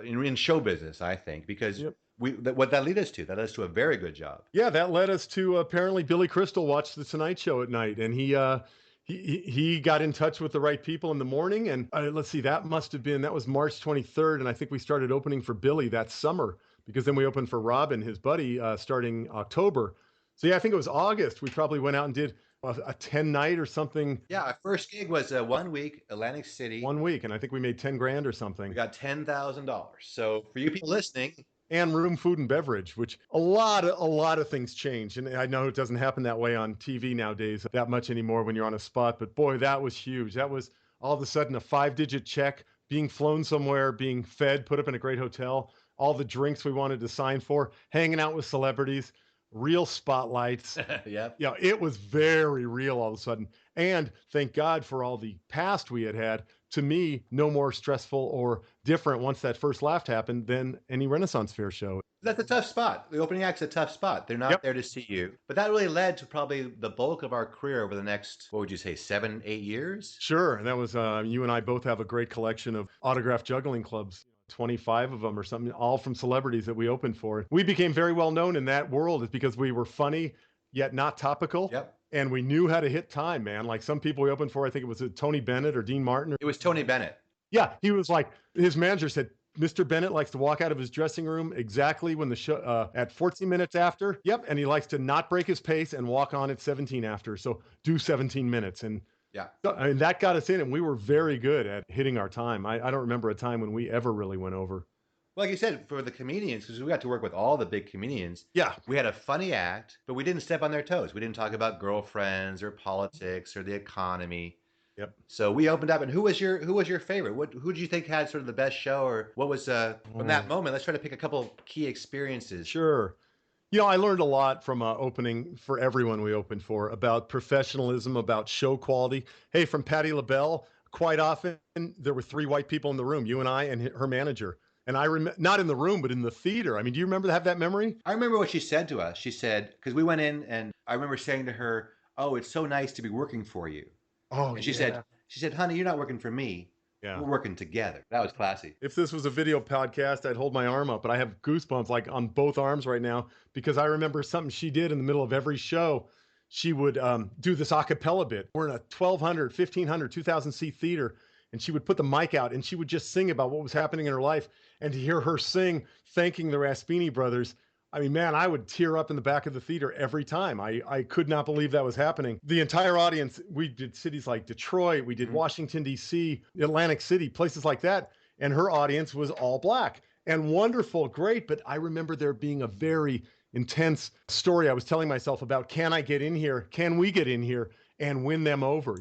[SPEAKER 1] in show business, I think, because
[SPEAKER 2] Yep.
[SPEAKER 1] what that led us to, that led us to a very good job.
[SPEAKER 2] Yeah, that led us to apparently Billy Crystal watched the Tonight Show at night, and he got in touch with the right people in the morning. And let's see, that was March 23rd, and I think we started opening for Billy that summer because then we opened for Robin, his buddy, starting October. So yeah, I think it was August. We probably went out and did a 10 night or something.
[SPEAKER 1] Yeah, our first gig was 1 week, Atlantic City.
[SPEAKER 2] 1 week, and I think we made 10 grand or something.
[SPEAKER 1] We got $10,000. So for you people listening,
[SPEAKER 2] and room, food, and beverage, which a lot of things change. And I know it doesn't happen that way on TV nowadays that much anymore when you're on a spot, but boy, that was huge. That was all of a sudden a 5-digit check, being flown somewhere, being fed, put up in a great hotel, all the drinks we wanted to sign for, hanging out with celebrities, real spotlights.
[SPEAKER 1] yeah,
[SPEAKER 2] Yeah, it was very real all of a sudden. And thank God for all the past we had had. To me, no more stressful or different once that first laugh happened than any Renaissance Fair show.
[SPEAKER 1] that's a tough spot. The opening act's a tough spot. They're not
[SPEAKER 2] Yep.
[SPEAKER 1] there to see you. But that really led to probably the bulk of our career over the next, what would you say, 7, 8 years?
[SPEAKER 2] Sure. And that was, you and I both have a great collection of autographed juggling clubs, 25 of them or something, all from celebrities that we opened for. We became very well known in that world is because we were funny, yet not topical.
[SPEAKER 1] Yep.
[SPEAKER 2] And we knew how to hit time, man. Like some people we opened for, I think it was Tony Bennett or Dean Martin.
[SPEAKER 1] It was Tony Bennett.
[SPEAKER 2] Yeah, he was like, his manager said, Mr. Bennett likes to walk out of his dressing room exactly when the show, at 14 minutes after. Yep. And he likes to not break his pace and walk on at 17 after. So do 17 minutes. And
[SPEAKER 1] Yeah.
[SPEAKER 2] I mean, that got us in, and we were very good at hitting our time. I don't remember a time when we ever really went over.
[SPEAKER 1] Like you said, for the comedians, because we got to work with all the big comedians,
[SPEAKER 2] Yeah.
[SPEAKER 1] we had a funny act, but we didn't step on their toes. We didn't talk about girlfriends or politics or the economy.
[SPEAKER 2] Yep.
[SPEAKER 1] So we opened up, and who was your favorite? Who did you think had sort of the best show, or what was from that moment? Let's try to pick a couple key experiences.
[SPEAKER 2] Sure. I learned a lot from opening for everyone we opened for about professionalism, about show quality. Hey, from Patti LaBelle, quite often there were 3 white people in the room, you and I and her manager. And I remember, not in the room, but in the theater. I mean, do you remember have that memory?
[SPEAKER 1] I remember what she said to us. She said, because we went in, and I remember saying to her, "Oh, it's so nice to be working for you."
[SPEAKER 2] Oh,
[SPEAKER 1] And she said, "Honey, you're not working for me.
[SPEAKER 2] Yeah.
[SPEAKER 1] We're working together." That was classy.
[SPEAKER 2] If this was a video podcast, I'd hold my arm up, but I have goosebumps like on both arms right now because I remember something she did in the middle of every show. She would do this a cappella bit. We're in a 1,200, 1,500, 2,000 seat theater, and she would put the mic out and she would just sing about what was happening in her life. And to hear her sing, thanking the Raspyni Brothers, I mean, man, I would tear up in the back of the theater every time. I could not believe that was happening. The entire audience, we did cities like Detroit, we did Washington, D.C., Atlantic City, places like that. And her audience was all black and wonderful, great. But I remember there being a very intense story I was telling myself about, can I get in here? Can we get in here and win them over?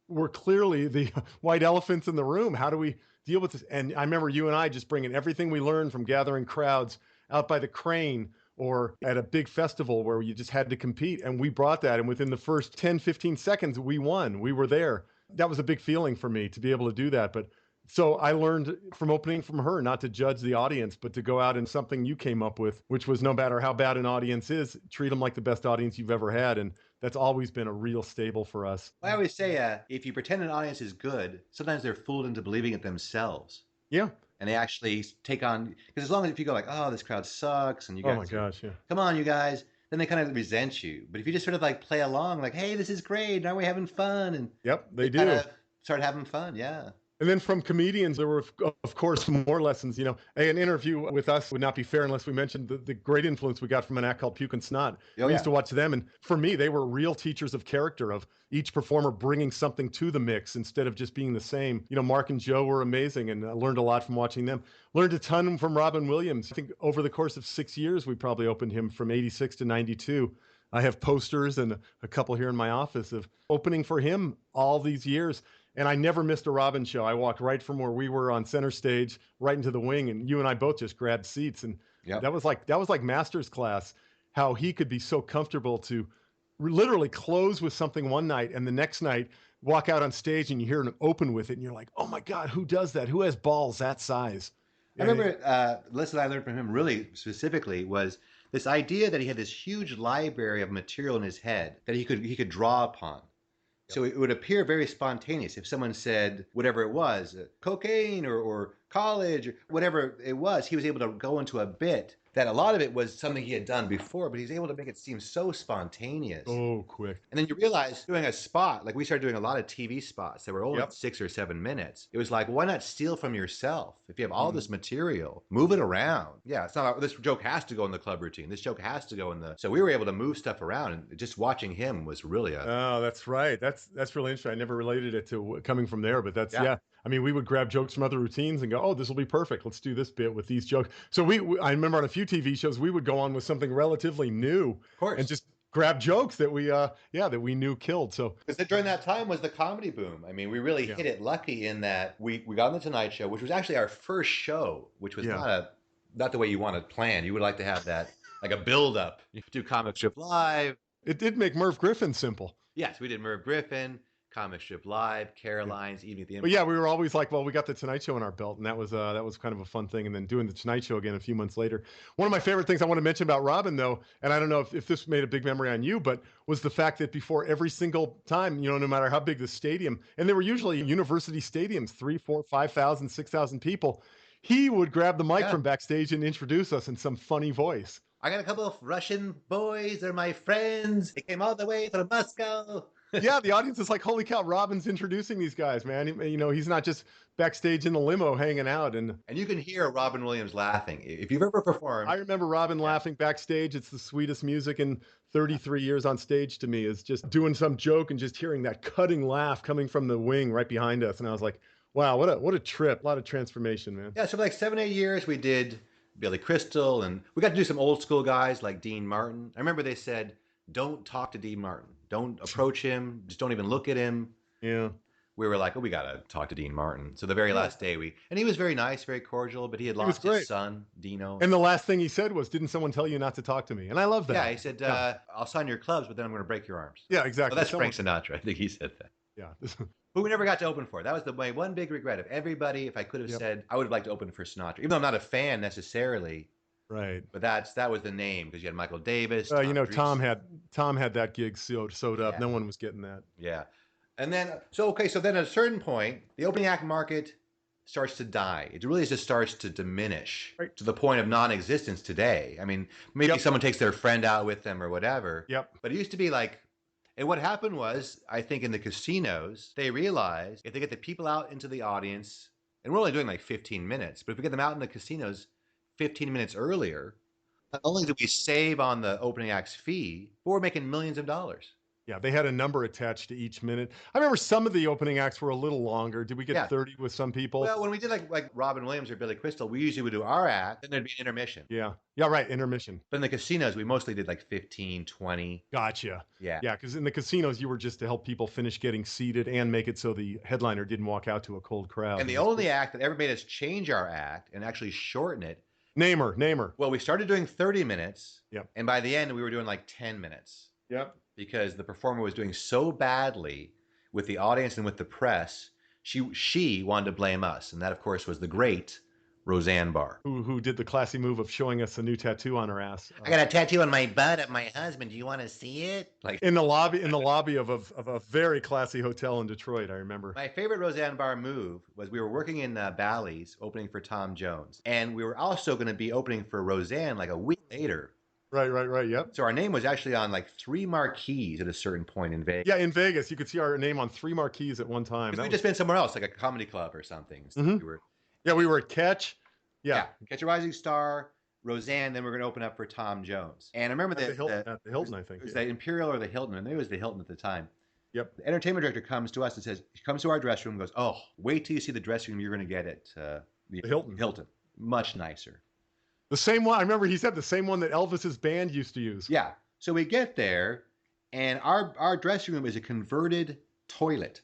[SPEAKER 2] We're clearly the white elephants in the room. How do we deal with this? And I remember you and I just bringing everything we learned from gathering crowds out by the crane or at a big festival where you just had to compete. And we brought that. And within the first 10, 15 seconds, we won. We were there. That was a big feeling for me to be able to do that. But so I learned from opening from her, not to judge the audience, but to go out in something you came up with, which was no matter how bad an audience is, treat them like the best audience you've ever had. And that's always been a real staple for us.
[SPEAKER 1] I always say, if you pretend an audience is good, sometimes they're fooled into believing it themselves.
[SPEAKER 2] Yeah.
[SPEAKER 1] And they actually take on, because as long as if you go like, "Oh, this crowd sucks," and you
[SPEAKER 2] Oh
[SPEAKER 1] guys,
[SPEAKER 2] my gosh, yeah.
[SPEAKER 1] "Come on, you guys," then they kind of resent you. But if you just sort of like play along, like, "Hey, this is great, aren't we having fun?" And
[SPEAKER 2] Yep, they do.
[SPEAKER 1] kind of start having fun, yeah.
[SPEAKER 2] And then from comedians, there were, of course, more lessons. An interview with us would not be fair unless we mentioned the great influence we got from an act called Puke and Snot.
[SPEAKER 1] Oh,
[SPEAKER 2] We
[SPEAKER 1] yeah.
[SPEAKER 2] used to watch them. And for me, they were real teachers of character, of each performer bringing something to the mix instead of just being the same. Mark and Joe were amazing, and I learned a lot from watching them. Learned a ton from Robin Williams. I think over the course of 6 years, we probably opened him from 86 to 92. I have posters and a couple here in my office of opening for him all these years. And I never missed a Robin show. I walked right from where we were on center stage right into the wing, and you and I both just grabbed seats. And
[SPEAKER 1] Yep.
[SPEAKER 2] that was like master's class, how he could be so comfortable to literally close with something one night and the next night walk out on stage and you hear him open with it and you're like, oh my God, who does that? Who has balls that size?
[SPEAKER 1] I
[SPEAKER 2] And
[SPEAKER 1] remember the lesson I learned from him really specifically was this idea that he had this huge library of material in his head that he could draw upon.
[SPEAKER 2] yep.
[SPEAKER 1] So it would appear very spontaneous. If someone said whatever it was, cocaine or college or whatever it was, he was able to go into a bit that a lot of it was something he had done before, but he's able to make it seem so spontaneous.
[SPEAKER 2] Oh, quick.
[SPEAKER 1] And then you realize doing a spot, like we started doing a lot of TV spots that were only
[SPEAKER 2] Yep.
[SPEAKER 1] 6 or 7 minutes. It was like, why not steal from yourself? If you have all
[SPEAKER 2] Mhm.
[SPEAKER 1] this material, move it around. Yeah, it's not like this joke has to go in the club routine. This joke has to go in the. So we were able to move stuff around, and just watching him was really a.
[SPEAKER 2] Oh, that's right. That's really interesting. I never related it to coming from there, but that's
[SPEAKER 1] Yeah,
[SPEAKER 2] yeah. I mean, we would grab jokes from other routines and go, "Oh, this will be perfect. Let's do this bit with these jokes." So I remember on a few TV shows, we would go on with something relatively new
[SPEAKER 1] of
[SPEAKER 2] and
[SPEAKER 1] course.
[SPEAKER 2] just grab jokes that that we knew killed. So
[SPEAKER 1] Because during that time was the comedy boom. I mean, we really
[SPEAKER 2] yeah,
[SPEAKER 1] hit it lucky in that we got on the Tonight Show, which was actually our first show, which was
[SPEAKER 2] yeah.
[SPEAKER 1] not the way you want to plan. You would like to have that like a build up. You do Comic Strip Live.
[SPEAKER 2] It did make Merv Griffin simple.
[SPEAKER 1] Yes, we did Merv Griffin, Comic Strip Live,
[SPEAKER 2] Yeah.
[SPEAKER 1] Caroline's, Evening at the
[SPEAKER 2] But
[SPEAKER 1] Improv.
[SPEAKER 2] yeah, we were always like, well, we got the Tonight Show in our belt, and that was kind of a fun thing. And then doing the Tonight Show again a few months later. One of my favorite things I want to mention about Robin, though, and I don't know if this made a big memory on you, but was the fact that before every single time, no matter how big the stadium, and they were usually university stadiums, 3, 4, 5,000, 6,000 people, he would grab the mic
[SPEAKER 1] Yeah.
[SPEAKER 2] from backstage and introduce us in some funny voice.
[SPEAKER 1] I got a couple of Russian boys. They're my friends. They came all the way from Moscow.
[SPEAKER 2] Yeah, the audience is like, holy cow, Robin's introducing these guys, man. He's not just backstage in the limo hanging out. And
[SPEAKER 1] And you can hear Robin Williams laughing. If you've ever performed,
[SPEAKER 2] I remember Robin
[SPEAKER 1] yeah,
[SPEAKER 2] laughing backstage. It's the sweetest music in 33 years on stage to me, is just doing some joke and just hearing that cutting laugh coming from the wing right behind us. And I was like, wow, what a trip. A lot of transformation, man.
[SPEAKER 1] yeah, so for like 7, 8 years, we did Billy Crystal, and we got to do some old school guys like Dean Martin. I remember they said, "Don't talk to Dean Martin. Don't approach him. Just don't even look at him."
[SPEAKER 2] Yeah.
[SPEAKER 1] We were like, "Oh, we got to talk to Dean Martin." So the very
[SPEAKER 2] Yeah.
[SPEAKER 1] last day, and he was very nice, very cordial, but he had
[SPEAKER 2] He was
[SPEAKER 1] lost his
[SPEAKER 2] great.
[SPEAKER 1] son, Dino.
[SPEAKER 2] And the last thing he said was, didn't someone tell you not to talk to me? And I love
[SPEAKER 1] Yeah,
[SPEAKER 2] that.
[SPEAKER 1] he said,
[SPEAKER 2] Yeah.
[SPEAKER 1] "I'll sign your clubs, but then I'm going to break your arms."
[SPEAKER 2] Yeah,
[SPEAKER 1] Well,
[SPEAKER 2] exactly.
[SPEAKER 1] that's Frank Sinatra. I think he said that.
[SPEAKER 2] Yeah.
[SPEAKER 1] Who we never got to open for. That was my one big regret of everybody. If I could have
[SPEAKER 2] Yep.
[SPEAKER 1] said, I would have liked to open for Sinatra, even though I'm not a fan necessarily.
[SPEAKER 2] Right.
[SPEAKER 1] But that was the name because you had Michael Davis,
[SPEAKER 2] You
[SPEAKER 1] Tom
[SPEAKER 2] know,
[SPEAKER 1] Dreesen.
[SPEAKER 2] Tom had that gig sewed up.
[SPEAKER 1] Yeah,
[SPEAKER 2] No one was getting that.
[SPEAKER 1] yeah. And then so then at a certain point, the opening act market starts to die. It really just starts to diminish
[SPEAKER 2] Right.
[SPEAKER 1] to the point of non-existence today. I mean, maybe
[SPEAKER 2] Yep.
[SPEAKER 1] someone takes their friend out with them or whatever.
[SPEAKER 2] Yep.
[SPEAKER 1] But it used to be like, and what happened was, I think in the casinos, they realized if they get the people out into the audience, and we're only doing like 15 minutes, but if we get them out in the casinos 15 minutes earlier, not only do we save on the opening act's fee, but we're making millions of dollars.
[SPEAKER 2] Yeah, they had a number attached to each minute. I remember some of the opening acts were a little longer. Did we get
[SPEAKER 1] Yeah.
[SPEAKER 2] 30 with some people?
[SPEAKER 1] Well, when we did like Robin Williams or Billy Crystal, we usually would do our act, then there'd be an intermission.
[SPEAKER 2] Yeah. Yeah, right. Intermission.
[SPEAKER 1] But in the casinos, we mostly did like 15, 20.
[SPEAKER 2] Gotcha.
[SPEAKER 1] Yeah.
[SPEAKER 2] Yeah, because in the casinos, you were just to help people finish getting seated and make it so the headliner didn't walk out to a cold crowd.
[SPEAKER 1] And the only act that ever made us change our act and actually shorten it.
[SPEAKER 2] Name her.
[SPEAKER 1] Well, we started doing 30 minutes.
[SPEAKER 2] Yep.
[SPEAKER 1] And by the end, we were doing like 10 minutes.
[SPEAKER 2] Yep.
[SPEAKER 1] Because the performer was doing so badly with the audience and with the press, she wanted to blame us. And that, of course, was the great Roseanne Barr.
[SPEAKER 2] Who did the classy move of showing us a new tattoo on her ass.
[SPEAKER 1] I got a tattoo on my butt of my husband. Do you want to see it? Like
[SPEAKER 2] in the lobby of a very classy hotel in Detroit, I remember.
[SPEAKER 1] my favorite Roseanne Barr move was we were working in Bally's opening for Tom Jones. And we were also going to be opening for Roseanne like a week later.
[SPEAKER 2] Right. Yep.
[SPEAKER 1] So our name was actually on like 3 marquees at a certain point in Vegas.
[SPEAKER 2] Yeah, in Vegas, you could see our name on 3 marquees at one time.
[SPEAKER 1] Because we'd just been somewhere else, like a comedy club or something. So
[SPEAKER 2] Mhm.
[SPEAKER 1] we
[SPEAKER 2] were at Catch. Yeah.
[SPEAKER 1] Catch a Rising Star, Roseanne, then we're going to open up for Tom Jones. And I remember
[SPEAKER 2] At the Hilton, I think.
[SPEAKER 1] It was the Imperial or the Hilton, and maybe it was the Hilton at the time.
[SPEAKER 2] Yep.
[SPEAKER 1] The entertainment director comes to us and says, he comes to our dressing room and goes, "Oh, wait till you see the dressing room you're going to get at the
[SPEAKER 2] Hilton.
[SPEAKER 1] Hilton. Much nicer."
[SPEAKER 2] The same one. I remember he said the same one that Elvis's band used to use.
[SPEAKER 1] Yeah. So we get there, and our dressing room is a converted toilet.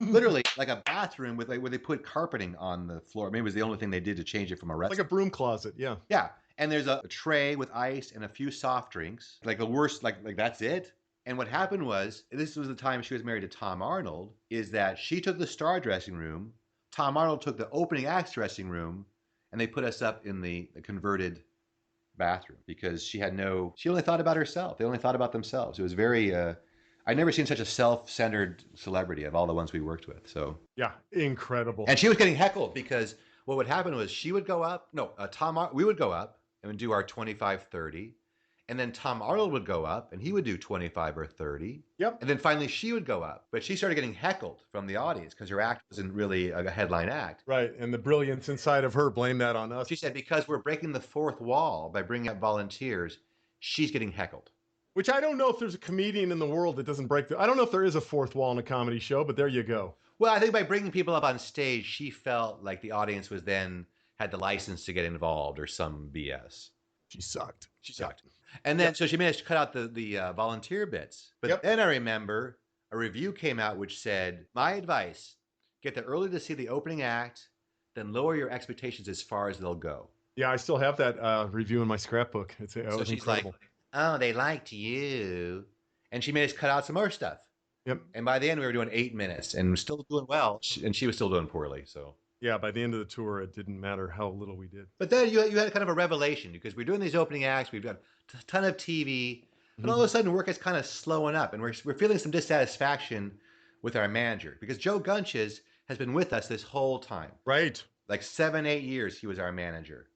[SPEAKER 1] Literally like a bathroom with like where they put carpeting on the floor. Maybe it was the only thing they did to change it from a restaurant.
[SPEAKER 2] Like a broom closet. Yeah.
[SPEAKER 1] Yeah. And there's a tray with ice and a few soft drinks. Like the worst, like that's it. And what happened was, this was the time she was married to Tom Arnold, is that she took the star dressing room, Tom Arnold took the opening act's dressing room, and they put us up in the converted bathroom because she only thought about herself. They only thought about themselves. It was very, I'd never seen such a self-centered celebrity of all the ones we worked with. So,
[SPEAKER 2] Yeah, incredible.
[SPEAKER 1] and she was getting heckled because what would happen was she would go up, no, we would go up and do our 25, 30. And then Tom Arnold would go up and he would do 25 or 30.
[SPEAKER 2] Yep.
[SPEAKER 1] And then finally she would go up. But she started getting heckled from the audience because her act wasn't really a headline act.
[SPEAKER 2] Right. And the brilliance inside of her, blame that on us.
[SPEAKER 1] She said, because we're breaking the fourth wall by bringing up volunteers, she's getting heckled.
[SPEAKER 2] Which I don't know if there's a comedian in the world that doesn't break I don't know if there is a fourth wall in a comedy show, but there you go.
[SPEAKER 1] Well, I think by bringing people up on stage, she felt like the audience had the license to get involved or some BS.
[SPEAKER 2] She sucked.
[SPEAKER 1] She sucked. And then, so she managed to cut out the volunteer bits. But then I remember a review came out which said, my advice, get there early to see the opening act, then lower your expectations as far as they'll go.
[SPEAKER 2] Yeah, I still have that review in my scrapbook. It
[SPEAKER 1] so
[SPEAKER 2] was
[SPEAKER 1] she's
[SPEAKER 2] incredible.
[SPEAKER 1] Like, oh, they liked you. And she made us cut out some more stuff.
[SPEAKER 2] Yep.
[SPEAKER 1] And by the end, we were doing 8 minutes and still doing well. And she was still doing poorly, so.
[SPEAKER 2] Yeah, by the end of the tour, it didn't matter how little we did.
[SPEAKER 1] But then you had kind of a revelation because we're doing these opening acts. We've got a ton of TV. But all of a sudden, work is kind of slowing up. And we're feeling some dissatisfaction with our manager because Joe Gunches has been with us this whole time.
[SPEAKER 2] Right.
[SPEAKER 1] Like 7, 8 years, he was our manager.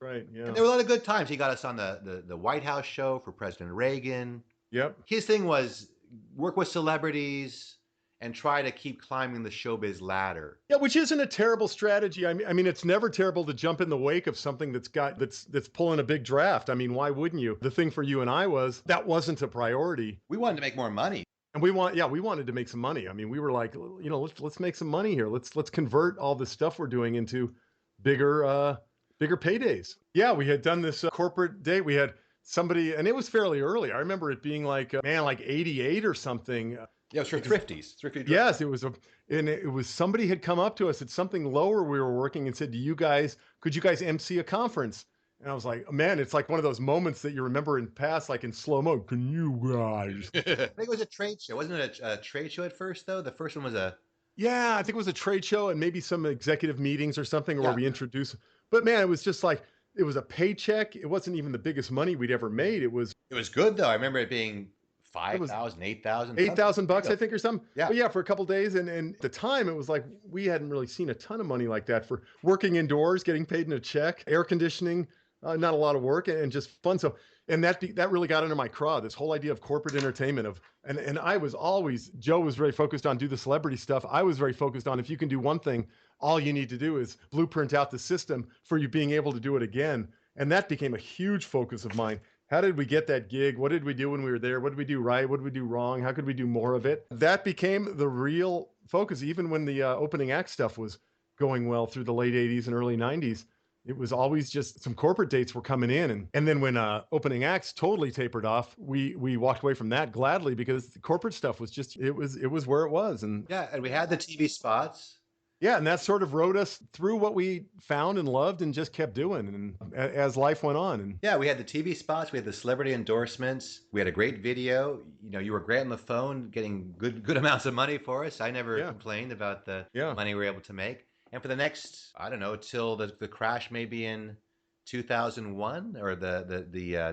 [SPEAKER 2] Right, yeah.
[SPEAKER 1] And there were a lot of good times. He got us on the White House show for President Reagan.
[SPEAKER 2] Yep.
[SPEAKER 1] His thing was work with celebrities and try to keep climbing the showbiz ladder.
[SPEAKER 2] Yeah, which isn't a terrible strategy. I mean, it's never terrible to jump in the wake of something that's pulling a big draft. I mean, why wouldn't you? The thing for you and I was that wasn't a priority.
[SPEAKER 1] We wanted to make more money.
[SPEAKER 2] And we wanted to make some money. I mean, we were like, let's make some money here. Let's convert all the stuff we're doing into bigger paydays. Yeah, we had done this corporate date. We had somebody, and it was fairly early. I remember it being like 88 or something.
[SPEAKER 1] Yeah, it was for Thrifties.
[SPEAKER 2] Yes, it was somebody had come up to us at something lower we were working and said, could you guys MC a conference? And I was like, man, it's like one of those moments that you remember in past, like in slow mo. Can you guys?
[SPEAKER 1] I think it was a trade show. Wasn't it a trade show at first, though? The first one was
[SPEAKER 2] Yeah, I think it was a trade show and maybe some executive meetings or something where we introduced. But man, it was just like, it was a paycheck. It wasn't even the biggest money we'd ever made. It was
[SPEAKER 1] good, though. I remember it being $5,000, $8,000.
[SPEAKER 2] $8,000, I think, or something.
[SPEAKER 1] Yeah.
[SPEAKER 2] But yeah, for a couple of days. And at the time, it was like we hadn't really seen a ton of money like that for working indoors, getting paid in a check, air conditioning, not a lot of work, and just fun. So, and that really got under my craw, this whole idea of corporate entertainment. And I was always, Joe was very focused on do the celebrity stuff. I was very focused on if you can do one thing, all you need to do is blueprint out the system for you being able to do it again. And that became a huge focus of mine. How did we get that gig? What did we do when we were there? What did we do right? What did we do wrong? How could we do more of it? That became the real focus, even when the opening act stuff was going well through the late 80s and early 90s. It was always just some corporate dates were coming in. And then when opening acts totally tapered off, we walked away from that gladly because the corporate stuff was just, it was where it was. And
[SPEAKER 1] yeah, and we had the TV spots.
[SPEAKER 2] Yeah, and that sort of rode us through what we found and loved and just kept doing and as life went on. And
[SPEAKER 1] yeah, we had the TV spots, we had the celebrity endorsements, we had a great video. You were great on the phone, getting good amounts of money for us. I never complained about the money we were able to make. And for the next, I don't know, till the crash maybe in 2001 or the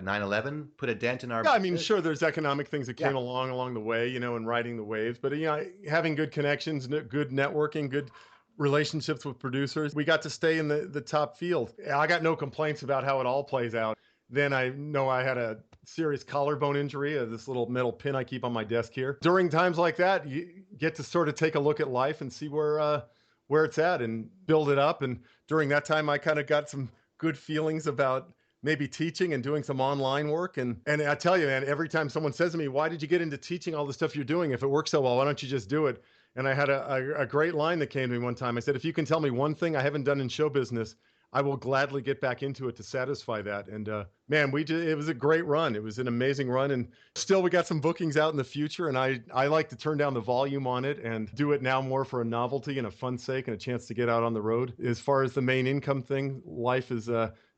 [SPEAKER 1] 9/11 put a dent in our.
[SPEAKER 2] Yeah, I mean, sure, there's economic things that came along the way, and riding the waves. But having good connections, good networking, good relationships with producers, we got to stay in the top field. I got no complaints about how it all plays out. Then I know I had a serious collarbone injury, this little metal pin I keep on my desk here. During times like that, you get to sort of take a look at life and see where it's at and build it up. And during that time, I kind of got some good feelings about maybe teaching and doing some online work. And I tell you, man, every time someone says to me, why did you get into teaching all the stuff you're doing? If it works so well, why don't you just do it? And I had a great line that came to me one time. I said, if you can tell me one thing I haven't done in show business, I will gladly get back into it to satisfy that. And man, it was a great run. It was an amazing run. And still, we got some bookings out in the future. And I like to turn down the volume on it and do it now more for a novelty and a fun sake and a chance to get out on the road. As far as the main income thing, life has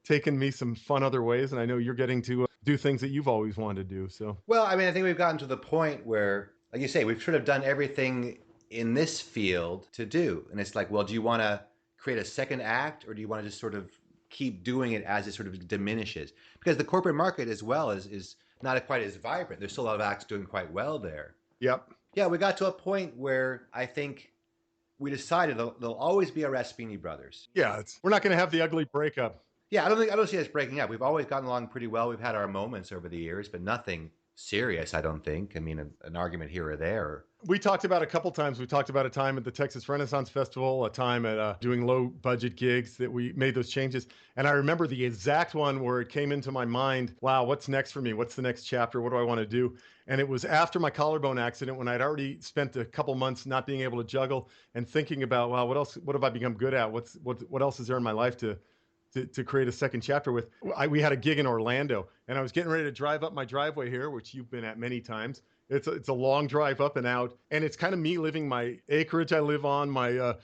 [SPEAKER 2] taken me some fun other ways. And I know you're getting to do things that you've always wanted to do. So,
[SPEAKER 1] well, I mean, I think we've gotten to the point where, like you say, we've sort of done everything in this field to do. And it's like, well, do you want to create a second act or do you want to just sort of keep doing it as it sort of diminishes? Because the corporate market as well is not quite as vibrant. There's still a lot of acts doing quite well there.
[SPEAKER 2] Yep.
[SPEAKER 1] Yeah, we got to a point where I think we decided there'll always be a Raspyni Brothers.
[SPEAKER 2] Yeah, we're not going to have the ugly breakup.
[SPEAKER 1] Yeah, I don't see us breaking up. We've always gotten along pretty well. We've had our moments over the years, but nothing serious, I don't think. I mean, an argument here or there.
[SPEAKER 2] We talked about a couple times. We talked about a time at the Texas Renaissance Festival, a time at doing low budget gigs that we made those changes. And I remember the exact one where it came into my mind, wow, what's next for me? What's the next chapter? What do I want to do? And it was after my collarbone accident when I'd already spent a couple months not being able to juggle and thinking about, wow, what have I become good at? What else is there in my life to create a second chapter with? We had a gig in Orlando, and I was getting ready to drive up my driveway here, which you've been at many times. It's a long drive up and out, and it's kind of me living my acreage I live on, my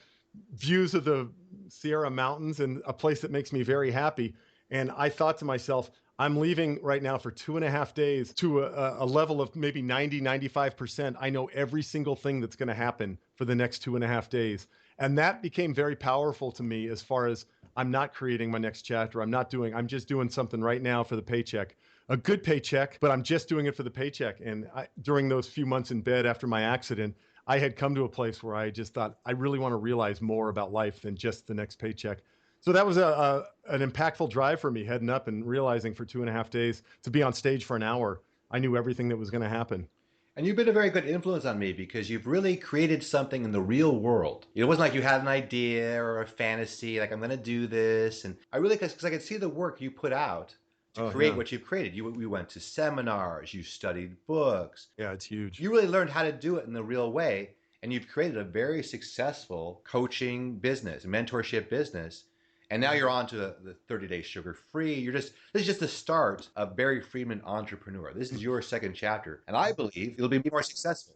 [SPEAKER 2] views of the Sierra Mountains, and a place that makes me very happy. And I thought to myself, I'm leaving right now for 2.5 days to a level of maybe 95%. I know every single thing that's going to happen for the next 2.5 days. And that became very powerful to me as far as I'm not creating my next chapter. I'm just doing something right now for the paycheck, a good paycheck, but I'm just doing it for the paycheck. And during those few months in bed after my accident, I had come to a place where I just thought, I really want to realize more about life than just the next paycheck. So that was an impactful drive for me, heading up and realizing for 2.5 days to be on stage for an hour. I knew everything that was going to happen.
[SPEAKER 1] And you've been a very good influence on me because you've really created something in the real world. It wasn't like you had an idea or a fantasy, like I'm going to do this. And I really, because I could see the work you put out to create what you've created. We went to seminars, you studied books.
[SPEAKER 2] Yeah, it's huge.
[SPEAKER 1] You really learned how to do it in the real way. And you've created a very successful coaching business, mentorship business. And now you're on to the 30-day sugar-free. This is just the start of Barry Friedman Entrepreneur. This is your second chapter. And I believe it'll be more successful.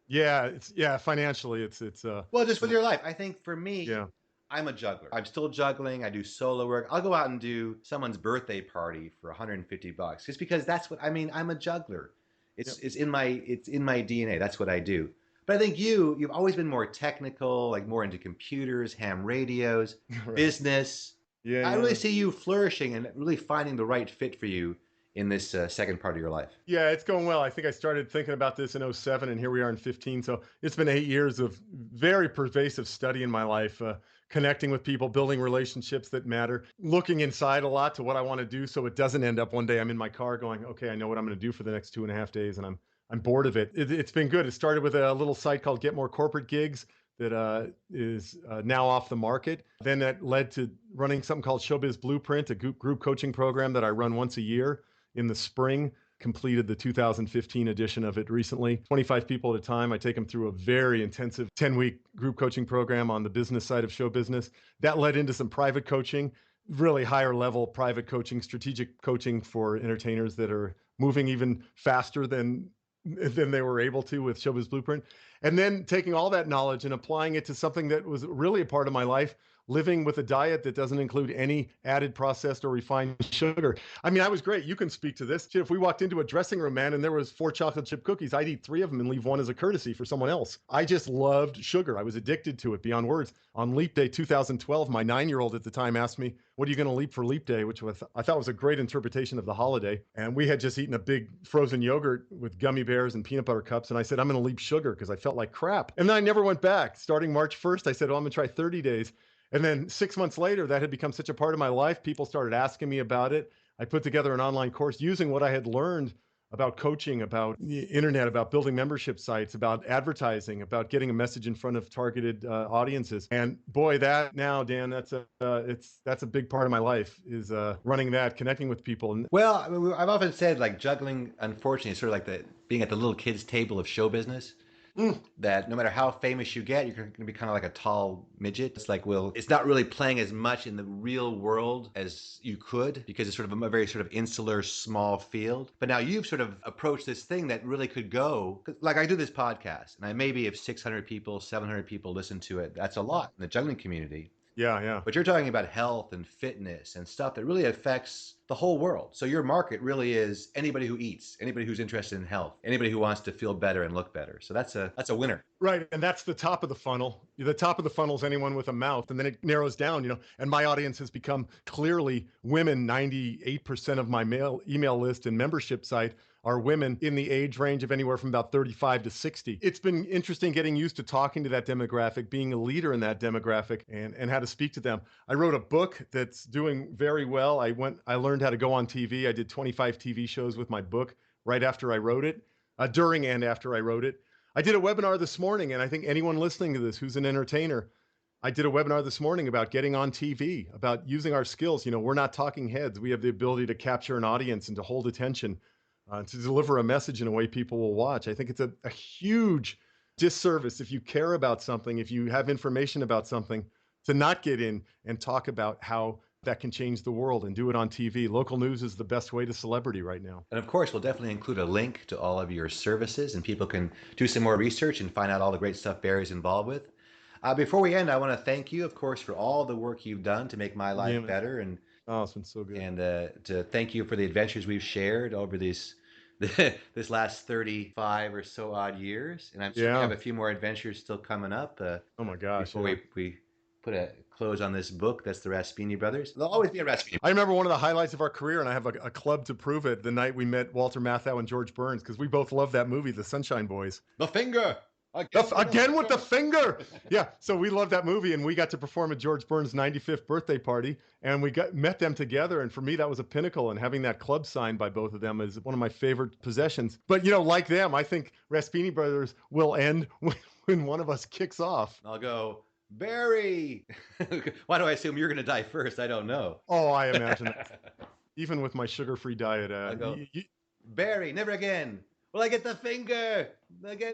[SPEAKER 2] Yeah, financially it's
[SPEAKER 1] well, just with your life. I think for me,
[SPEAKER 2] yeah.
[SPEAKER 1] I'm a juggler. I'm still juggling. I do solo work. I'll go out and do someone's birthday party for $150 just because that's what I mean. I'm a juggler. It's in my DNA. That's what I do. But I think you've always been more technical, like more into computers, ham radios, business.
[SPEAKER 2] Yeah,
[SPEAKER 1] I really see you flourishing and really finding the right fit for you in this second part of your life.
[SPEAKER 2] Yeah, it's going well. I think I started thinking about this in 2007, and here we are in 2015. So it's been 8 years of very pervasive study in my life, connecting with people, building relationships that matter, looking inside a lot to what I want to do so it doesn't end up one day I'm in my car going, okay, I know what I'm going to do for the next 2.5 days, and I'm bored of it. It's been good. It started with a little site called Get More Corporate Gigs that is now off the market. Then that led to running something called Showbiz Blueprint, a group coaching program that I run once a year in the spring. Completed the 2015 edition of it recently. 25 people at a time. I take them through a very intensive 10-week group coaching program on the business side of show business. That led into some private coaching, really higher level private coaching, strategic coaching for entertainers that are moving even faster than they were able to with Showbiz Blueprint. And then taking all that knowledge and applying it to something that was really a part of my life, living with a diet that doesn't include any added processed or refined sugar. I mean, I was great. You can speak to this. If we walked into a dressing room, man, and there was 4 chocolate chip cookies, I'd eat 3 of them and leave 1 as a courtesy for someone else. I just loved sugar. I was addicted to it beyond words. On Leap Day 2012, my 9-year-old at the time asked me, what are you going to leap for Leap Day? Which I thought was a great interpretation of the holiday. And we had just eaten a big frozen yogurt with gummy bears and peanut butter cups. And I said, I'm going to leap sugar because I felt like crap. And then I never went back. Starting March 1st, I said, oh, I'm going to try 30 days. And then 6 months later, that had become such a part of my life. People started asking me about it. I put together an online course using what I had learned about coaching, about the internet, about building membership sites, about advertising, about getting a message in front of targeted audiences. And boy, that now, Dan, that's a big part of my life is running that, connecting with people.
[SPEAKER 1] Well, I mean, I've often said like juggling, unfortunately, is sort of like being at the little kids' table of show business. That no matter how famous you get, you're going to be kind of like a tall midget. It's like, well, it's not really playing as much in the real world as you could because it's sort of a very sort of insular, small field. But now you've sort of approached this thing that really could go, like I do this podcast, and maybe if 600 people, 700 people listen to it, that's a lot in the juggling community.
[SPEAKER 2] Yeah, yeah.
[SPEAKER 1] But you're talking about health and fitness and stuff that really affects the whole world. So your market really is anybody who eats, anybody who's interested in health, anybody who wants to feel better and look better. So that's a winner.
[SPEAKER 2] Right. And that's the top of the funnel. The top of the funnel is anyone with a mouth. And then it narrows down, and my audience has become clearly women. 98% of my email list and membership site are women in the age range of anywhere from about 35 to 60. It's been interesting getting used to talking to that demographic, being a leader in that demographic, and how to speak to them. I wrote a book that's doing very well. I learned how to go on TV. I did 25 TV shows with my book right after I wrote it, during and after I wrote it. I did a webinar this morning, and I think anyone listening to this who's an entertainer, I did a webinar this morning about getting on TV, about using our skills. We're not talking heads. We have the ability to capture an audience and to hold attention, to deliver a message in a way people will watch. I think it's a huge disservice if you care about something, if you have information about something, to not get in and talk about how that can change the world and do it on TV. Local news is the best way to celebrity right now.
[SPEAKER 1] And of course, we'll definitely include a link to all of your services, and people can do some more research and find out all the great stuff Barry's involved with. Before we end, I want to thank you, of course, for all the work you've done to make my life
[SPEAKER 2] Yeah,
[SPEAKER 1] better, and
[SPEAKER 2] oh, it's been so good.
[SPEAKER 1] to thank you for the adventures we've shared over this last 35 or so odd years. And I'm sure we have a few more adventures still coming up.
[SPEAKER 2] Oh my gosh.
[SPEAKER 1] Before we put a close on this book, that's the Raspini Brothers. There'll always be a Raspini.
[SPEAKER 2] I remember one of the highlights of our career, and I have a club to prove it, the night we met Walter Matthau and George Burns, because we both love that movie, The Sunshine Boys.
[SPEAKER 1] The finger!
[SPEAKER 2] Again with the finger. Yeah, so we love that movie, and we got to perform at George Burns' 95th birthday party, and we met them together, and for me, that was a pinnacle, and having that club signed by both of them is one of my favorite possessions. But, like them, I think Raspyni Brothers will end when one of us kicks off.
[SPEAKER 1] I'll go, Barry! Why do I assume you're going to die first? I don't know.
[SPEAKER 2] Oh, I imagine that. Even with my sugar-free diet.
[SPEAKER 1] I'll go, Barry, never again. Will I get the finger?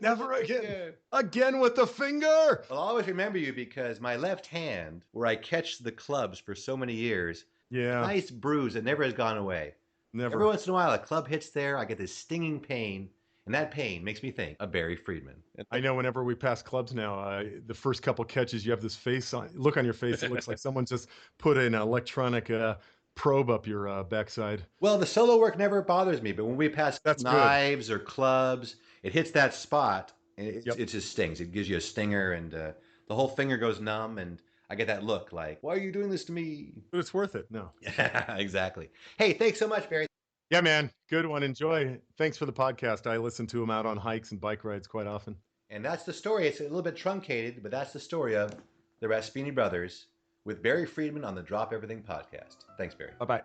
[SPEAKER 2] Never again. Again with the finger.
[SPEAKER 1] I'll always remember you because my left hand, where I catch the clubs for so many years,
[SPEAKER 2] yeah,
[SPEAKER 1] nice bruise that never has gone away.
[SPEAKER 2] Never.
[SPEAKER 1] Every once in a while, a club hits there, I get this stinging pain, and that pain makes me think of Barry Friedman.
[SPEAKER 2] I know whenever we pass clubs now, the first couple catches, you have this look on your face. It looks like someone just put an electronic probe up your backside.
[SPEAKER 1] Well, the solo work never bothers me, but when we pass knives or clubs, it hits that spot, and it just stings. It gives you a stinger, and the whole finger goes numb, and I get that look like, why are you doing this to me?
[SPEAKER 2] But it's worth it. No.
[SPEAKER 1] Yeah, exactly. Hey, thanks so much, Barry.
[SPEAKER 2] Yeah, man. Good one. Enjoy. Thanks for the podcast. I listen to them out on hikes and bike rides quite often.
[SPEAKER 1] And that's the story. It's a little bit truncated, but that's the story of the Raspini Brothers with Barry Friedman on the Drop Everything podcast. Thanks, Barry.
[SPEAKER 2] Bye-bye.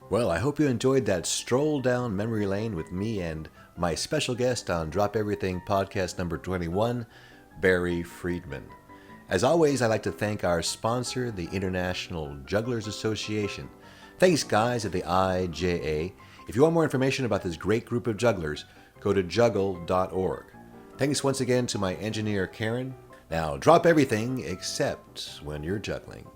[SPEAKER 1] Well, I hope you enjoyed that stroll down memory lane with me and my special guest on Drop Everything podcast number 21, Barry Friedman. As always, I'd like to thank our sponsor, the International Jugglers Association. Thanks, guys, at the IJA. If you want more information about this great group of jugglers, go to juggle.org. Thanks once again to my engineer, Karen. Now, drop everything except when you're juggling.